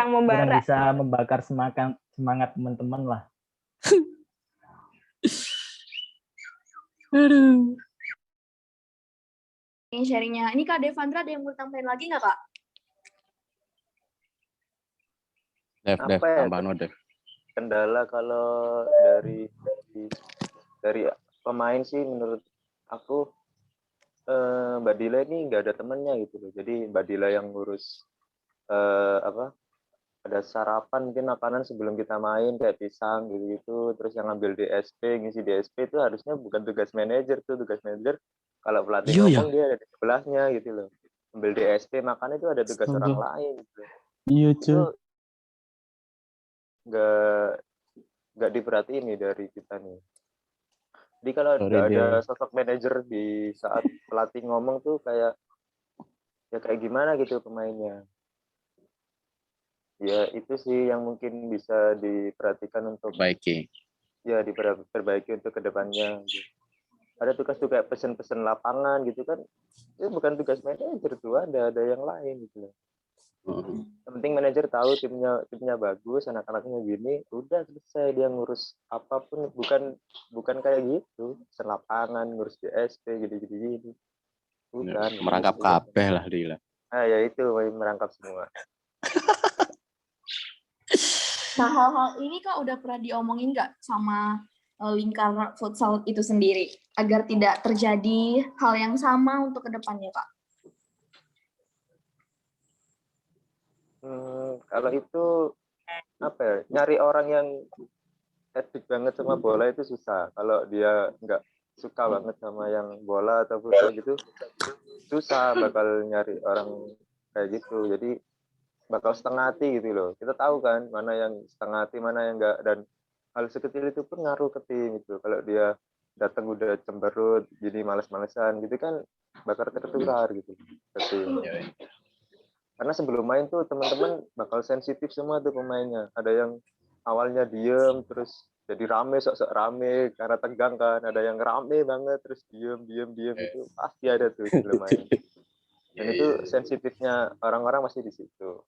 bisa membakar semangat teman-teman lah. Aduh. Ini sharingnya. Ini Kak Devandra ada yang mau tambahin lagi nggak Kak? Dev, tambahan Dev. Kendala kalau dari pemain sih menurut aku Mbak Dila ini nggak ada temennya gitu loh. Jadi Mbak Dila yang ngurus ada sarapan mungkin makanan sebelum kita main kayak pisang gitu, terus yang ngambil DSP, ngisi DSP itu harusnya bukan tugas manajer tuh, tugas manajer kalau pelatih ngomong dia ada di sebelahnya gitu loh. Ambil DSP makan itu ada tugas orang lain gitu. Iya itu nggak diperhatiin nih dari kita nih. Jadi kalau ada sosok manajer di saat pelatih ngomong tuh kayak gimana gitu pemainnya. Ya itu sih yang mungkin bisa diperhatikan untuk diperbaiki untuk kedepannya. Ada tugas tuh kayak pesen-pesen lapangan gitu kan, itu bukan tugas manajer tuh, ada yang lain gitu. Yang penting manajer tahu timnya bagus, anak-anaknya gini, udah selesai dia ngurus apapun, bukan kayak gitu, pesen lapangan, ngurus DSP gitu. Bukan. Merangkap kabeh lah Dila. Ya itu merangkap semua. Nah, hal-hal ini Kak udah pernah diomongin nggak sama lingkar futsal itu sendiri agar tidak terjadi hal yang sama untuk kedepannya Kak? Kalau itu nyari orang yang edik banget sama bola itu susah. Kalau dia nggak suka banget sama yang bola atau futsal gitu, susah bakal nyari orang kayak gitu. Jadi bakal setengah hati gitu loh. Kita tahu kan mana yang setengah hati, mana yang enggak, dan hal sekecil itu pun ngaruh ke tim gitu. Kalau dia datang udah cemberut, jadi males-malesan gitu kan bakal tertular gitu ke tim. Karena sebelum main tuh teman-teman bakal sensitif semua tuh pemainnya. Ada yang awalnya diem terus jadi rame, sok-sok rame karena tegang kan. Ada yang rame banget terus diem itu pasti ada tuh sebelum main. Dan itu sensitifnya orang-orang masih di situ.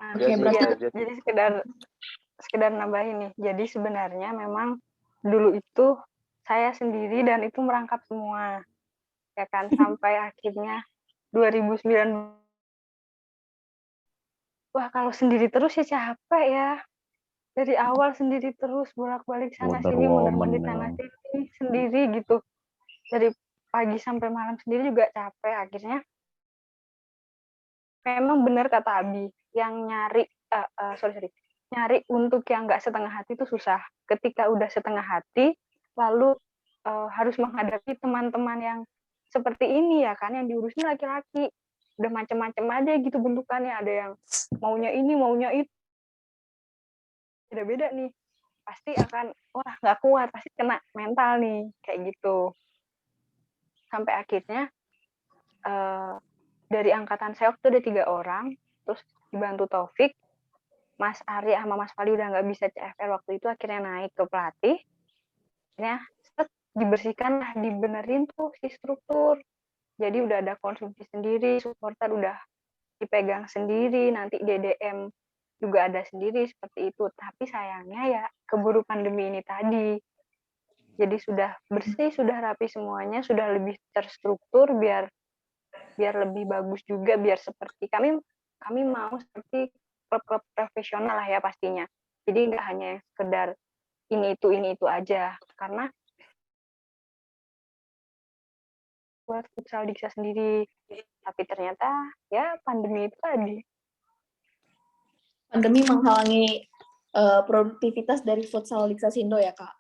Jadi sekedar nambahin nih. Jadi sebenarnya memang dulu itu saya sendiri dan itu merangkap semua. Ya kan sampai akhirnya 2009. Wah, kalau sendiri terus ya capek ya. Dari awal sendiri terus bolak-balik sana sini, muter-muter sana sini sendiri gitu. Dari pagi sampai malam sendiri juga capek. Akhirnya memang benar kata Abi, yang nyari nyari untuk yang nggak setengah hati itu susah. Ketika udah setengah hati, lalu harus menghadapi teman-teman yang seperti ini ya kan, yang diurusnya laki-laki, udah macam-macam aja gitu bentukannya, ada yang maunya ini, maunya itu, beda-beda nih, pasti akan wah nggak kuat, pasti kena mental nih kayak gitu. Sampai akhirnya dari angkatan saya waktu ada 3 orang, terus dibantu Taufik, Mas Arya sama Mas Fali udah nggak bisa CFL waktu itu, akhirnya naik ke pelatih. Akhirnya dibersihkan lah, dibenerin tuh si struktur. Jadi udah ada konsumsi sendiri, supporter udah dipegang sendiri, nanti DDM juga ada sendiri seperti itu. Tapi sayangnya ya keburu pandemi ini tadi. Jadi sudah bersih, sudah rapi semuanya, sudah lebih terstruktur biar lebih bagus juga, biar seperti kami mau seperti klub-klub profesional lah ya pastinya. Jadi nggak hanya sekedar ini itu aja, karena buat futsal Diksa sendiri. Tapi ternyata ya pandemi itu tadi. Pandemi menghalangi produktivitas dari futsal Diksa Sindo ya, Kak?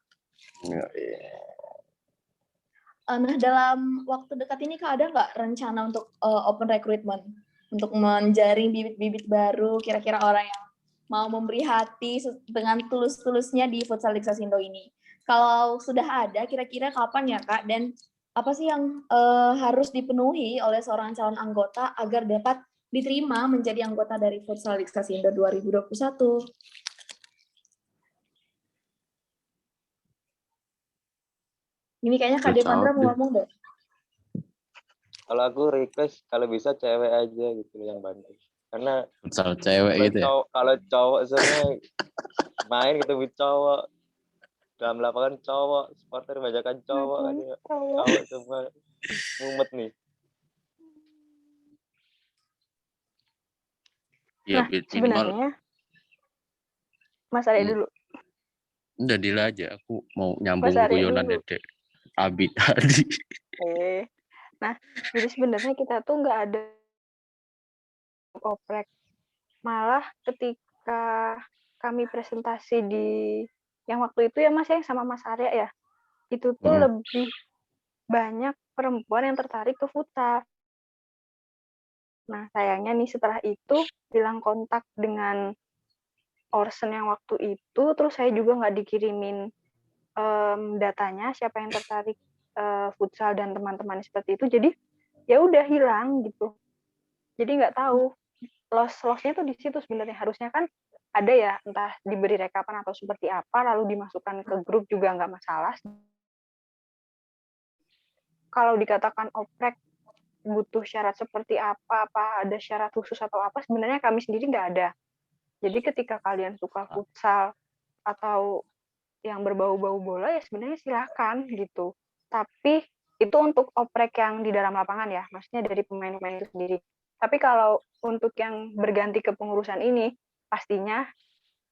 Nah, dalam waktu dekat ini Kak, ada nggak rencana untuk open recruitment? Untuk menjaring bibit-bibit baru, kira-kira orang yang mau memberi hati dengan tulus-tulusnya di futsal Diksa Sindo ini. Kalau sudah ada, kira-kira kapan ya Kak? Dan apa sih yang harus dipenuhi oleh seorang calon anggota agar dapat diterima menjadi anggota dari futsal Diksa Sindo 2021? Ini kayaknya Kak Devandra mau ngomong deh. Kalau aku request kalau bisa cewek aja gitu yang bantu. Karena Futsal cewek gitu ya. Kalau cowok semua main ketemu cowok, dalam lapangan cowok, supporter banyakan cowok kan ya. Cowok semua mumet nih. Ya, Nah, sebenarnya Mas Arya dulu. Udah Dila aja, aku mau nyambung Mas Arya guyonan dulu. Dede Abi tadi. Nah, jadi sebenarnya kita tuh nggak ada oprek. Malah ketika kami presentasi di yang waktu itu ya Mas yang sama Mas Arya ya, itu tuh lebih banyak perempuan yang tertarik ke futsal. Nah, sayangnya nih setelah itu bilang kontak dengan Orsen yang waktu itu, terus saya juga nggak dikirimin datanya siapa yang tertarik futsal dan teman-teman seperti itu, jadi ya udah hilang gitu. Jadi nggak tahu loss-lossnya tuh di situ sebenarnya. Harusnya kan ada ya, entah diberi rekapan atau seperti apa, lalu dimasukkan ke grup juga nggak masalah. Kalau dikatakan oprek butuh syarat seperti apa ada syarat khusus atau apa, sebenarnya kami sendiri nggak ada. Jadi ketika kalian suka futsal atau yang berbau-bau bola ya sebenarnya silakan gitu. Tapi itu untuk oprek yang di dalam lapangan ya, maksudnya dari pemain-pemain itu sendiri. Tapi kalau untuk yang berganti ke pengurusan ini, pastinya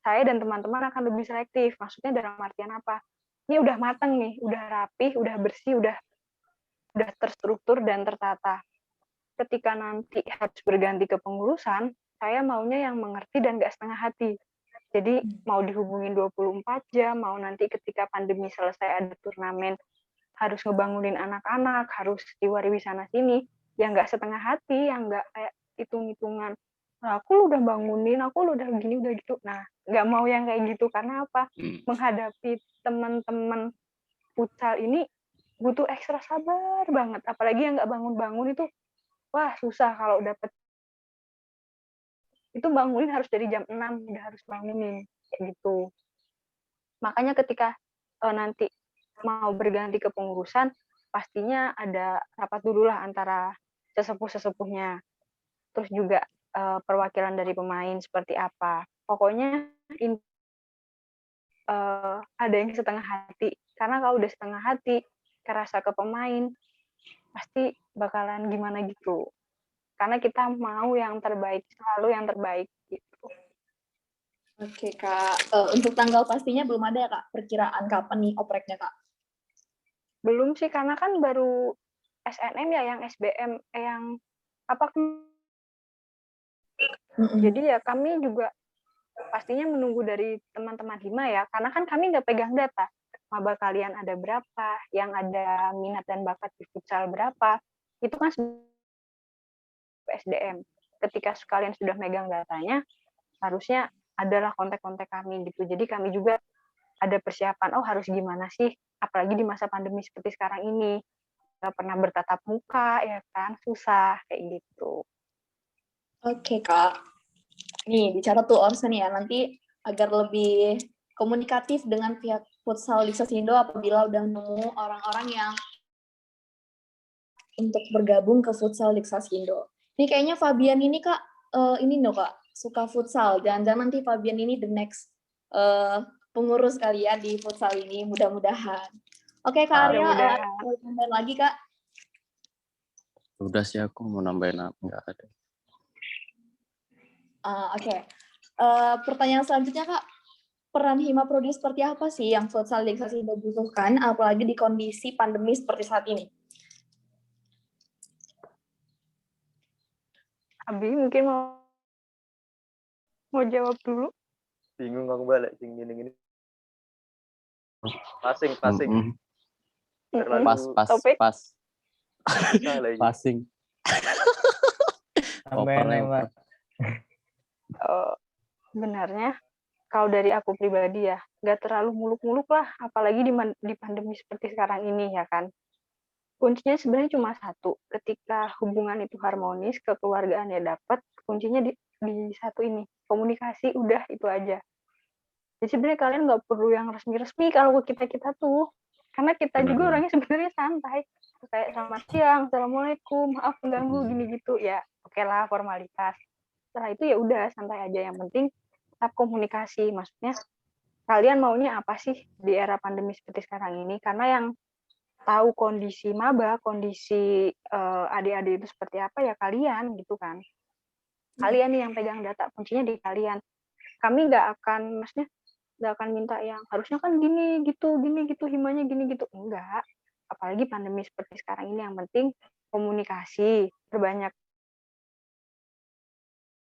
saya dan teman-teman akan lebih selektif. Maksudnya dalam artian apa? Ini udah matang nih, udah rapi, udah bersih, udah terstruktur dan tertata. Ketika nanti harus berganti ke pengurusan, saya maunya yang mengerti dan nggak setengah hati. Jadi mau dihubungin 24 jam, mau nanti ketika pandemi selesai ada turnamen, harus ngebangunin anak-anak, harus diwari sana sini, ya nggak setengah hati, yang nggak kayak hitung-hitungan. Nah, aku udah bangunin, aku udah gini, udah gitu. Nah, nggak mau yang kayak gitu, karena apa? Menghadapi teman-teman futsal ini butuh ekstra sabar banget. Apalagi yang nggak bangun-bangun itu, wah susah kalau dapet. Itu bangunin harus dari jam 6, udah harus bangunin. Kayak gitu. Makanya ketika nanti mau berganti ke pengurusan, pastinya ada rapat dulu lah antara sesepuh-sesepuhnya. Terus juga perwakilan dari pemain seperti apa. Pokoknya ada yang setengah hati. Karena kalau udah setengah hati, kerasa ke pemain, pasti bakalan gimana gitu. Karena kita mau yang terbaik, selalu yang terbaik gitu. Oke Kak, untuk tanggal pastinya belum ada ya Kak? Perkiraan kapan nih opreknya Kak? Belum sih, karena kan baru SNM ya, yang SBM, yang apa Jadi ya kami juga pastinya menunggu dari teman-teman Hima ya, karena kan kami nggak pegang data. Maba kalian ada berapa, yang ada minat dan bakat di futsal berapa, itu kan SDM. Ketika kalian sudah megang datanya, harusnya adalah kontak-kontak kami gitu. Jadi kami juga ada persiapan, oh harus gimana sih, apalagi di masa pandemi seperti sekarang ini. Nggak pernah bertatap muka, ya kan, susah, kayak gitu. Oke, Kak. Nih, dicatat tuh Orsen ya, nanti agar lebih komunikatif dengan pihak futsal di Sasindo apabila udah nemu orang-orang yang untuk bergabung ke futsal di Sasindo. Ini kayaknya Fabian ini Kak, ini loh Kak, suka futsal. Jangan-jangan nanti Fabian ini the next pengurus kali ya di futsal ini, mudah-mudahan. Oke Kak Arya, mau tambahin lagi Kak? Udah sih, aku mau nambahin apa, nggak ada. Oke. Pertanyaan selanjutnya Kak, peran Hima Prodi seperti apa sih yang futsal di Sasindo butuhkan, apalagi di kondisi pandemi seperti saat ini? Abi mungkin mau jawab dulu. Bingung aku balik sing gini-gini. Passing. Terlalu Pas. susah lagi. Passing. Nembak. Sebenarnya kalau dari aku pribadi ya, nggak terlalu muluk-muluk lah, apalagi di pandemi seperti sekarang ini ya kan. Kuncinya sebenarnya cuma satu, ketika hubungan itu harmonis, kekeluargaannya dapat, kuncinya di satu ini, komunikasi, udah itu aja. Jadi sebenarnya kalian nggak perlu yang resmi-resmi kalau kita tuh, karena kita juga orangnya sebenarnya santai, kayak selamat siang, assalamualaikum, maaf mengganggu gini gitu ya, oke lah formalitas. Setelah itu ya udah santai aja, yang penting tetap komunikasi. Maksudnya kalian maunya apa sih di era pandemi seperti sekarang ini? Karena yang tahu kondisi maba, kondisi adik-adik itu seperti apa ya kalian gitu kan. Kalian nih yang pegang data, kuncinya di kalian. Kami nggak akan minta yang harusnya kan gini gitu himanya gini gitu, enggak. Apalagi pandemi seperti sekarang ini, yang penting komunikasi, perbanyak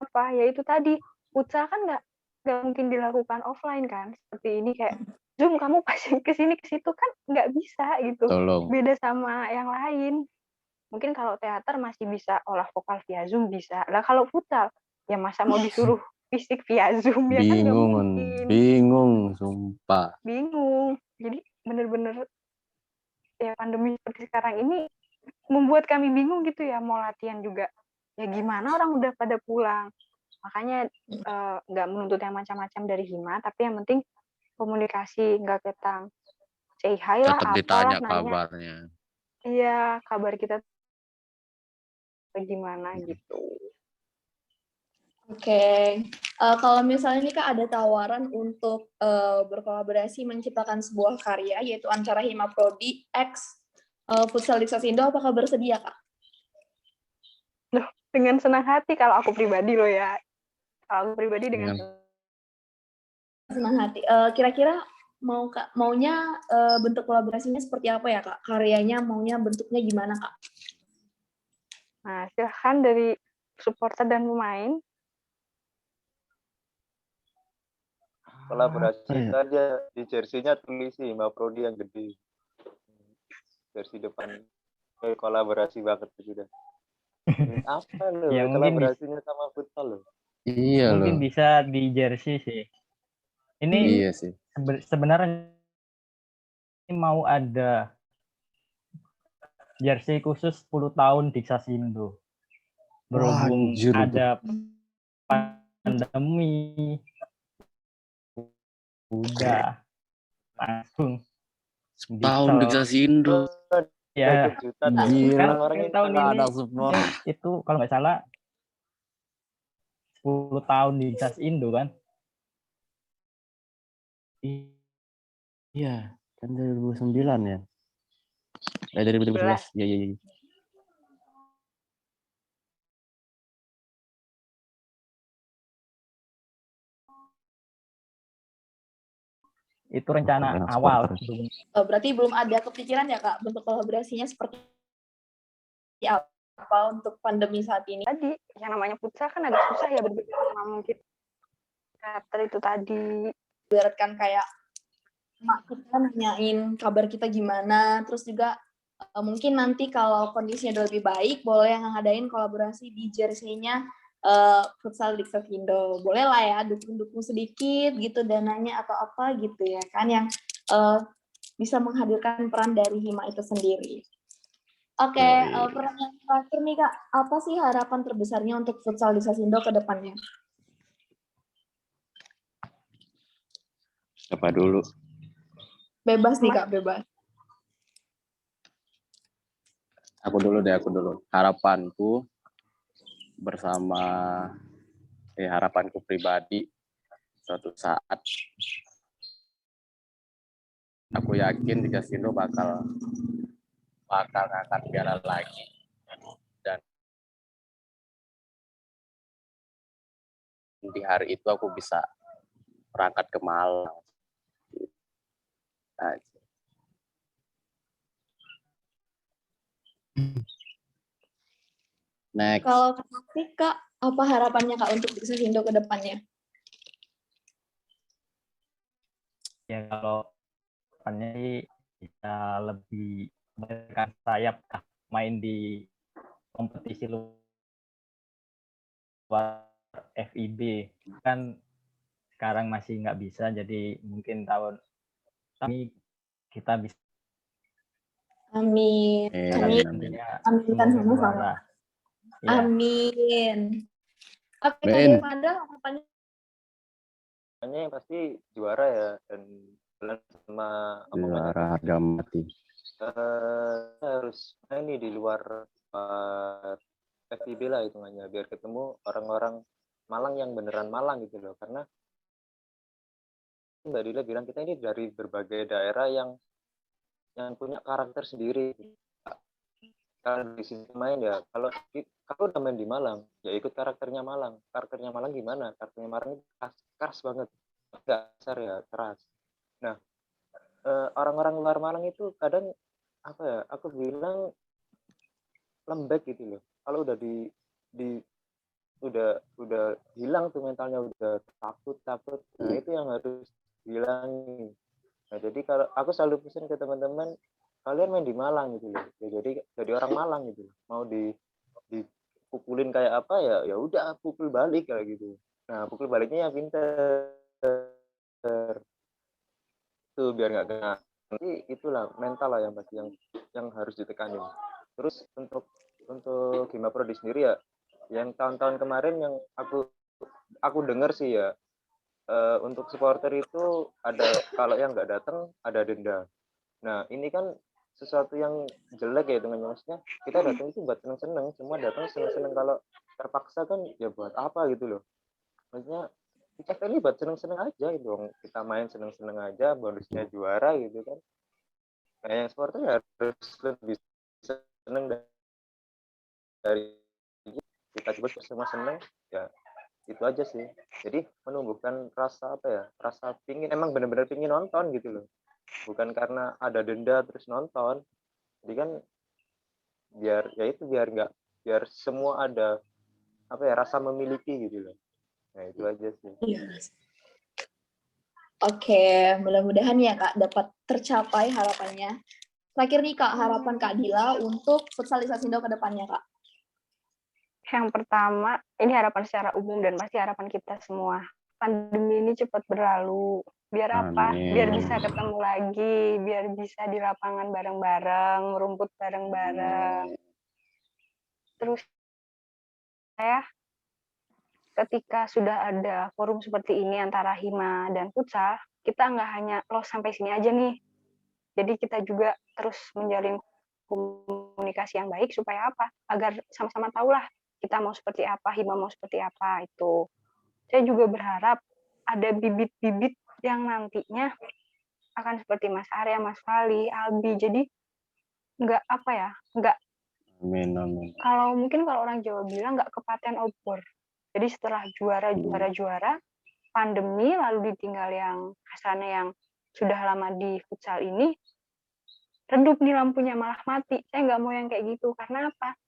apa ya itu tadi, futsal kan nggak mungkin dilakukan offline kan, seperti ini kayak Zoom kamu pasang ke sini ke situ kan nggak bisa gitu. Tolong. Beda sama yang lain. Mungkin kalau teater masih bisa olah vokal via Zoom bisa. Lah kalau futsal ya masa mau disuruh fisik via Zoom ya kan nggak mungkin. Bingung, sumpah. Bingung. Jadi bener-bener ya pandemi seperti sekarang ini membuat kami bingung gitu ya, mau latihan juga. Ya gimana orang udah pada pulang. Makanya nggak menuntut yang macam-macam dari Hima, tapi yang penting komunikasi, nggak ketang. Say hi lah, Tetap ditanya apalah, nanya. kabarnya. Iya, kabar kita gimana gitu. Oke. Kalau misalnya nih Kak ada tawaran untuk berkolaborasi menciptakan sebuah karya, yaitu antara Hima Prodi X Futsal di Sasindo, apakah bersedia Kak? Loh, dengan senang hati kalau aku pribadi loh ya. Kalau aku pribadi dengan senang hati. Kira-kira maunya bentuk kolaborasinya seperti apa ya Kak? Karyanya maunya bentuknya gimana Kak? Nah, silahkan dari supporter dan pemain. Kolaborasi saja, di jersey-nya tulis sih Hima Prodi yang gede. Jersey depan kolaborasi banget sudah. Apa loh Ya, kolaborasinya sama futsal loh. Iya loh. Mungkin bisa di jersey sih. Ini iya sih. Sebenarnya ini mau ada jersey khusus 10 tahun di Sasindo. Berhubung ada pandemi, udah langsung tahun di Sasindo. Ya, gila. Kan tahun ini ada support. itu kalau nggak salah 10 tahun di Sasindo kan? Iya, kan 2009 ya. Dari 2011. Iya. Itu rencana awal. Berarti belum ada kepikiran ya Kak bentuk kolaborasinya seperti apa? apa untuk pandemi saat ini? Tadi yang namanya futsal kan agak susah ya berbeda sama mungkin karakter itu tadi. Ibaratkan kayak mak kita nanyain kabar kita gimana, terus juga mungkin nanti kalau kondisinya udah lebih baik, boleh yang ngadain kolaborasi di jersey-nya futsal Diksasindo. Boleh lah ya, dukung-dukung sedikit gitu dananya atau apa gitu ya kan, yang bisa menghadirkan peran dari Hima itu sendiri. Oke, pertanyaan terakhir nih Kak, apa sih harapan terbesarnya untuk futsal Diksasindo ke depannya? Siapa dulu? Bebas nih Kak, bebas. Aku dulu. Harapanku bersama harapanku pribadi, suatu saat aku yakin Diksasindo bakal ngangkat piala lagi, dan di hari itu aku bisa berangkat ke Malang. Nah, next. Kalau Kak, apa harapannya Kak untuk Diksasindo ke depannya? Ya kalau depannya bisa lebih memberikan sayap main di kompetisi luar FIB, kan sekarang masih nggak bisa, jadi mungkin tahun ini kita bisa. Amin. Amin. Aminkan sama-sama. Ya. Amin. Oke, Kak Amin. Devandra, harapannya yang pasti juara ya, dan sama Juara harga mati. harus main nih di luar FIB lah hitungannya, biar ketemu orang-orang Malang yang beneran Malang gitu loh, karena Mbak Dila bilang kita ini dari berbagai daerah yang punya karakter sendiri. Kalau di sini main ya, kalau udah main di Malang ya ikut karakternya Malang. Karakternya Malang gimana? Karakternya Malang itu keras banget, nggak kasar ya, keras. Nah, orang-orang luar Malang itu kadang apa ya, aku bilang lembek gitu loh. Kalau udah udah hilang tuh mentalnya, udah takut. Nah, itu yang harus hilangin. Nah, jadi kalau aku selalu pesan ke teman-teman, kalian main di Malang gitu loh. Ya, jadi orang Malang gitu. Mau dipukulin kayak apa ya udah pukul balik kayak gitu. Nah, pukul baliknya yang pinter. Tuh biar nggak kena. Nanti itulah mental lah yang pasti yang harus ditekanin. Terus untuk Hima Prodi sendiri ya, yang tahun-tahun kemarin yang aku dengar sih ya, untuk supporter itu ada, kalau yang nggak datang ada denda. Nah, ini kan sesuatu yang jelek ya, dengan maksudnya kita datang itu buat seneng-seneng, semua datang seneng-seneng. Kalau terpaksa kan ya buat apa gitu loh. Maksudnya kita ini buat seneng-seneng aja gitu, kita main seneng-seneng aja, bonusnya juara gitu kan. Nah, yang supporter ya harus lebih seneng dari kita coba semua seneng ya, itu aja sih. Jadi menumbuhkan rasa apa ya, rasa pingin, emang benar-benar pingin nonton gitu loh, bukan karena ada denda terus nonton. Jadi kan biar biar semua ada apa ya, rasa memiliki gitu loh. Nah, itu aja sih. Oke, mudah-mudahan ya Kak dapat tercapai harapannya. Terakhir nih Kak, harapan Kak Dila untuk futsal Diksasindo ke depannya Kak. Yang pertama, ini harapan secara umum dan pasti harapan kita semua. Pandemi ini cepat berlalu. Biar apa? Amin. Biar bisa ketemu lagi, biar bisa di lapangan bareng-bareng, merumput bareng-bareng. Terus saya ketika sudah ada forum seperti ini antara Hima dan futsal, kita nggak hanya sampai sini aja nih. Jadi kita juga terus menjalin komunikasi yang baik supaya apa? Agar sama-sama tahulah kita mau seperti apa, Hima mau seperti apa itu. Saya juga berharap ada bibit-bibit yang nantinya akan seperti Mas Arya, Mas Fali, Albi. Jadi nggak apa ya, nggak. Amin. Kalau orang Jawa bilang nggak kepaten obor. Jadi setelah juara, pandemi lalu ditinggal yang Hasanah yang sudah lama di futsal ini, redup nih lampunya, malah mati. Saya nggak mau yang kayak gitu. Karena apa?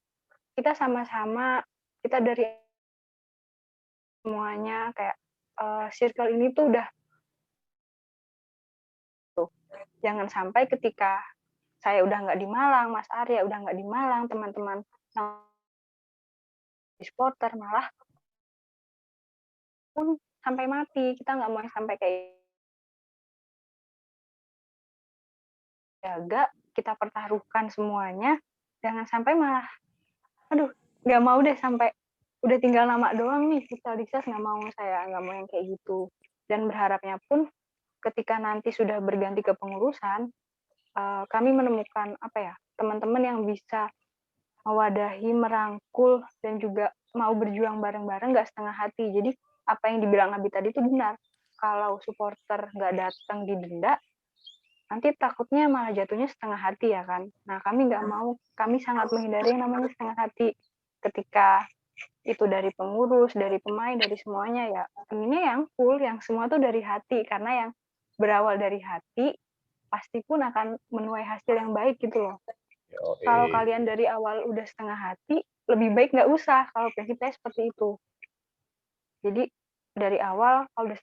kita sama-sama, kita dari semuanya kayak circle ini tuh udah jangan sampai ketika saya udah nggak di Malang, Mas Arya udah nggak di Malang, teman-teman yang di supporter malah pun sampai mati. Kita nggak mau sampai kayak jaga, kita pertaruhkan semuanya, jangan sampai malah, aduh, nggak mau deh sampai udah tinggal nama doang nih, futsal Diksas nggak mau, saya nggak mau yang kayak gitu. Dan berharapnya pun ketika nanti sudah berganti ke pengurusan, kami menemukan teman-teman yang bisa mewadahi, merangkul, dan juga mau berjuang bareng-bareng, nggak setengah hati. Jadi apa yang dibilang Abi tadi itu benar. Kalau supporter nggak datang didenda, nanti takutnya malah jatuhnya setengah hati ya kan. Nah kami nggak mau, kami sangat menghindari yang namanya setengah hati. Ketika itu dari pengurus, dari pemain, dari semuanya ya, pengennya yang full, yang semua tuh dari hati. Karena yang berawal dari hati, pasti pun akan menuai hasil yang baik gitu loh. Kalau kalian dari awal udah setengah hati, lebih baik nggak usah. Kalau prinsip saya seperti itu. Jadi dari awal kalau udah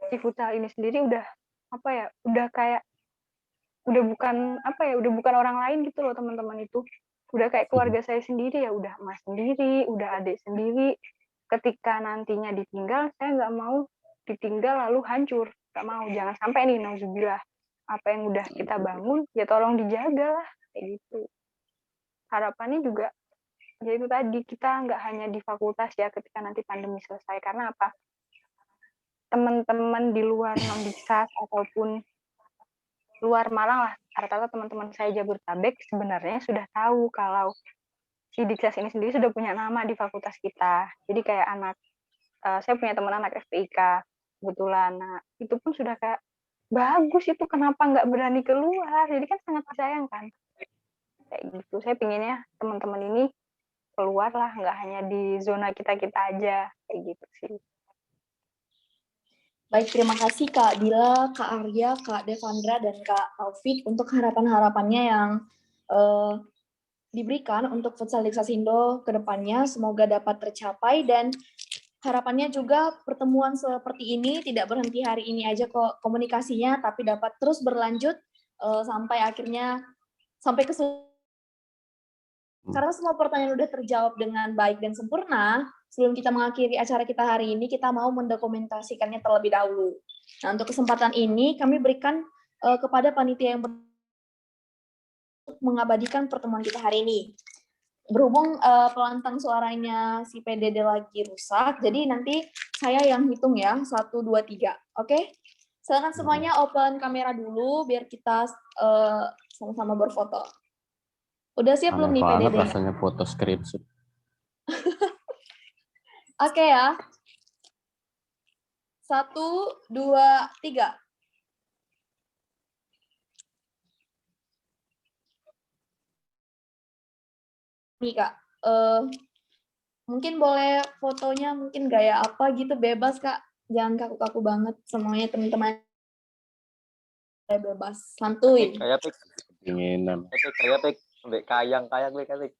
si futsal ini sendiri udah bukan orang lain gitu loh teman-teman itu. Udah kayak keluarga saya sendiri ya, udah emas sendiri, udah adik sendiri. Ketika nantinya ditinggal, saya nggak mau ditinggal lalu hancur. Nggak mau, jangan sampai nih, nauzubillah. Apa yang udah kita bangun, ya tolong dijaga lah, kayak gitu. Harapannya juga, ya itu tadi, kita nggak hanya di fakultas ya ketika nanti pandemi selesai. Karena apa? Teman-teman di luar non-Diksas ataupun luar Malang lah, rata-rata teman-teman saya Jabodetabek sebenarnya sudah tahu kalau si Diksas ini sendiri sudah punya nama di fakultas kita. Jadi kayak saya punya teman anak FPIK kebetulan. Nah, itu pun sudah kayak bagus itu, kenapa nggak berani keluar? Jadi kan sangat disayangkan. Kayak gitu. Saya pinginnya teman-teman ini keluar lah, nggak hanya di zona kita-kita aja. Kayak gitu sih. Baik, terima kasih Kak Dila, Kak Arya, Kak Devandra, dan Kak Taufik untuk harapan-harapannya yang diberikan untuk futsal Diksas Indo ke depannya. Semoga dapat tercapai dan harapannya juga pertemuan seperti ini tidak berhenti hari ini aja kok komunikasinya, tapi dapat terus berlanjut sampai akhirnya sampai ke karena semua pertanyaan udah terjawab dengan baik dan sempurna. Sebelum kita mengakhiri acara kita hari ini, kita mau mendokumentasikannya terlebih dahulu. Nah, untuk kesempatan ini kami berikan kepada panitia yang mengabadikan pertemuan kita hari ini. Berhubung pelantang suaranya si PDD lagi rusak, jadi nanti saya yang hitung ya, 1, 2, 3. Oke? Silakan semuanya open kamera dulu, biar kita sama-sama berfoto. Udah siap belum nih PDD-nya? Rasanya foto screenshot. Oke ya. 1, 2, 3. Nih Kak, mungkin boleh fotonya mungkin gaya apa gitu, bebas Kak. Jangan kaku-kaku banget, semuanya teman-teman bebas, santuy. Kayak pik, Keinginan. kayak pik, sampai kayang pik.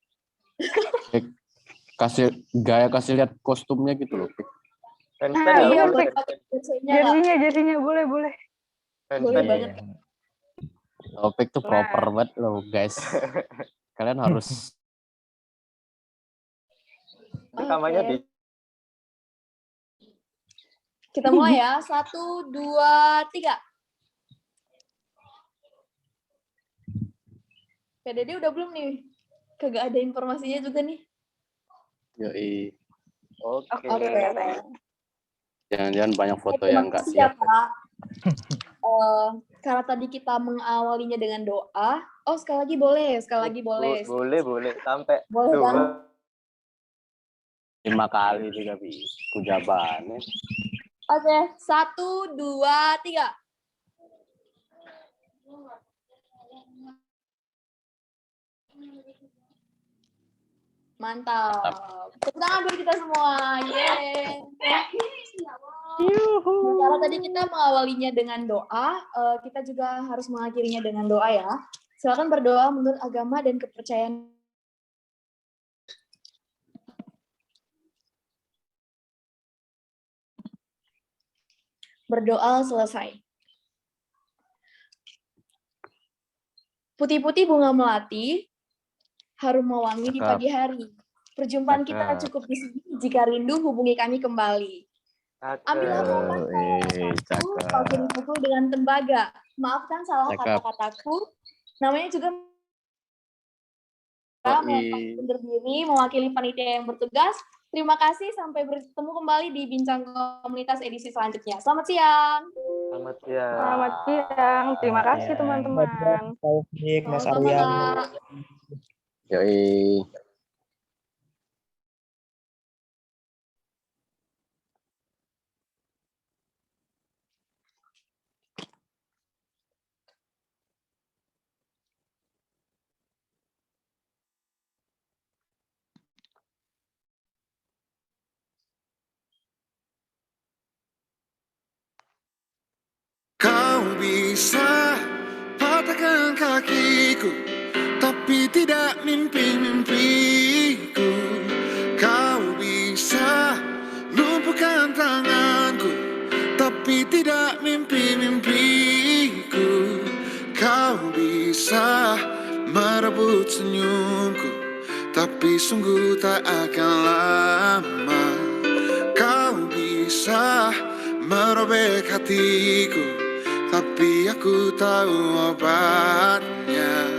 Kasih lihat kostumnya gitu loh. Handstand ya, iya, boleh. Jersinya boleh. Boleh Handstand. banget. Topik tuh proper banget loh guys. Kalian harus Namanya di Kita mulai ya. 1, 2, 3. PDD udah belum nih? Kagak ada informasinya juga nih. yoi. Oke. Jangan-jangan banyak foto Terima yang nggak kasih ya, siap. Kak. Karena tadi kita mengawalinya dengan doa. Oh, sekali lagi boleh. Boleh. Sampai Boleh tuh. banget. 5 kali juga bisa. Kujabannya. Oke, 1, 2, 3. Mantap. Tepuk tangan buat kita semua. Yeay. Karena tadi kita mengawalinya dengan doa, kita juga harus mengakhirinya dengan doa ya. Silakan berdoa menurut agama dan kepercayaan. Berdoa selesai. Putih-putih bunga melati, harum mewangi di Cakep. pagi hari. Perjumpaan kita Cakep. cukup di sini. Jika rindu, hubungi kami kembali. Ambillah momen Cakep. kau dipukul dengan tembaga. Maafkan salah Cakep. kata-kataku. Namanya juga Yoi. undur diri mewakili panitia yang bertugas. Terima kasih, sampai bertemu kembali di Bincang Komunitas edisi selanjutnya. Selamat siang. Selamat siang. Selamat siang. Terima kasih teman-teman. Taufik, Mas Sama-sama, Aryan. Kak. Yoi. Kau bisa patahkan kakiku, tapi tidak mimpi-mimpiku. Kau bisa lumpuhkan tanganku, tapi tidak mimpi-mimpiku. Kau bisa merebut senyumku, tapi sungguh tak akan lama. Kau bisa merobek hatiku, tapi aku tahu obatnya.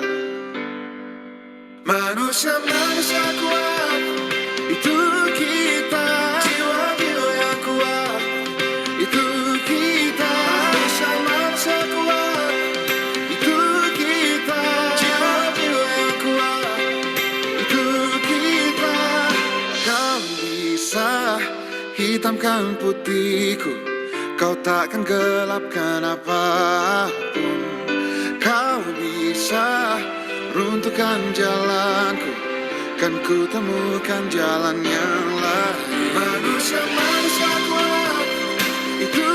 Manusia-manusia kuat, itu kita. Jiwa-jiwa yang kuat, itu kita. Manusia-manusia kuat, itu kita. Jiwa-jiwa yang kuat, itu kita. Kau bisa hitamkan putihku, kau takkan gelapkan apapun. Kau bisa runtuhkan jalanku, kan ku temukan jalan yang lain. Manusia-manusia kuat, itu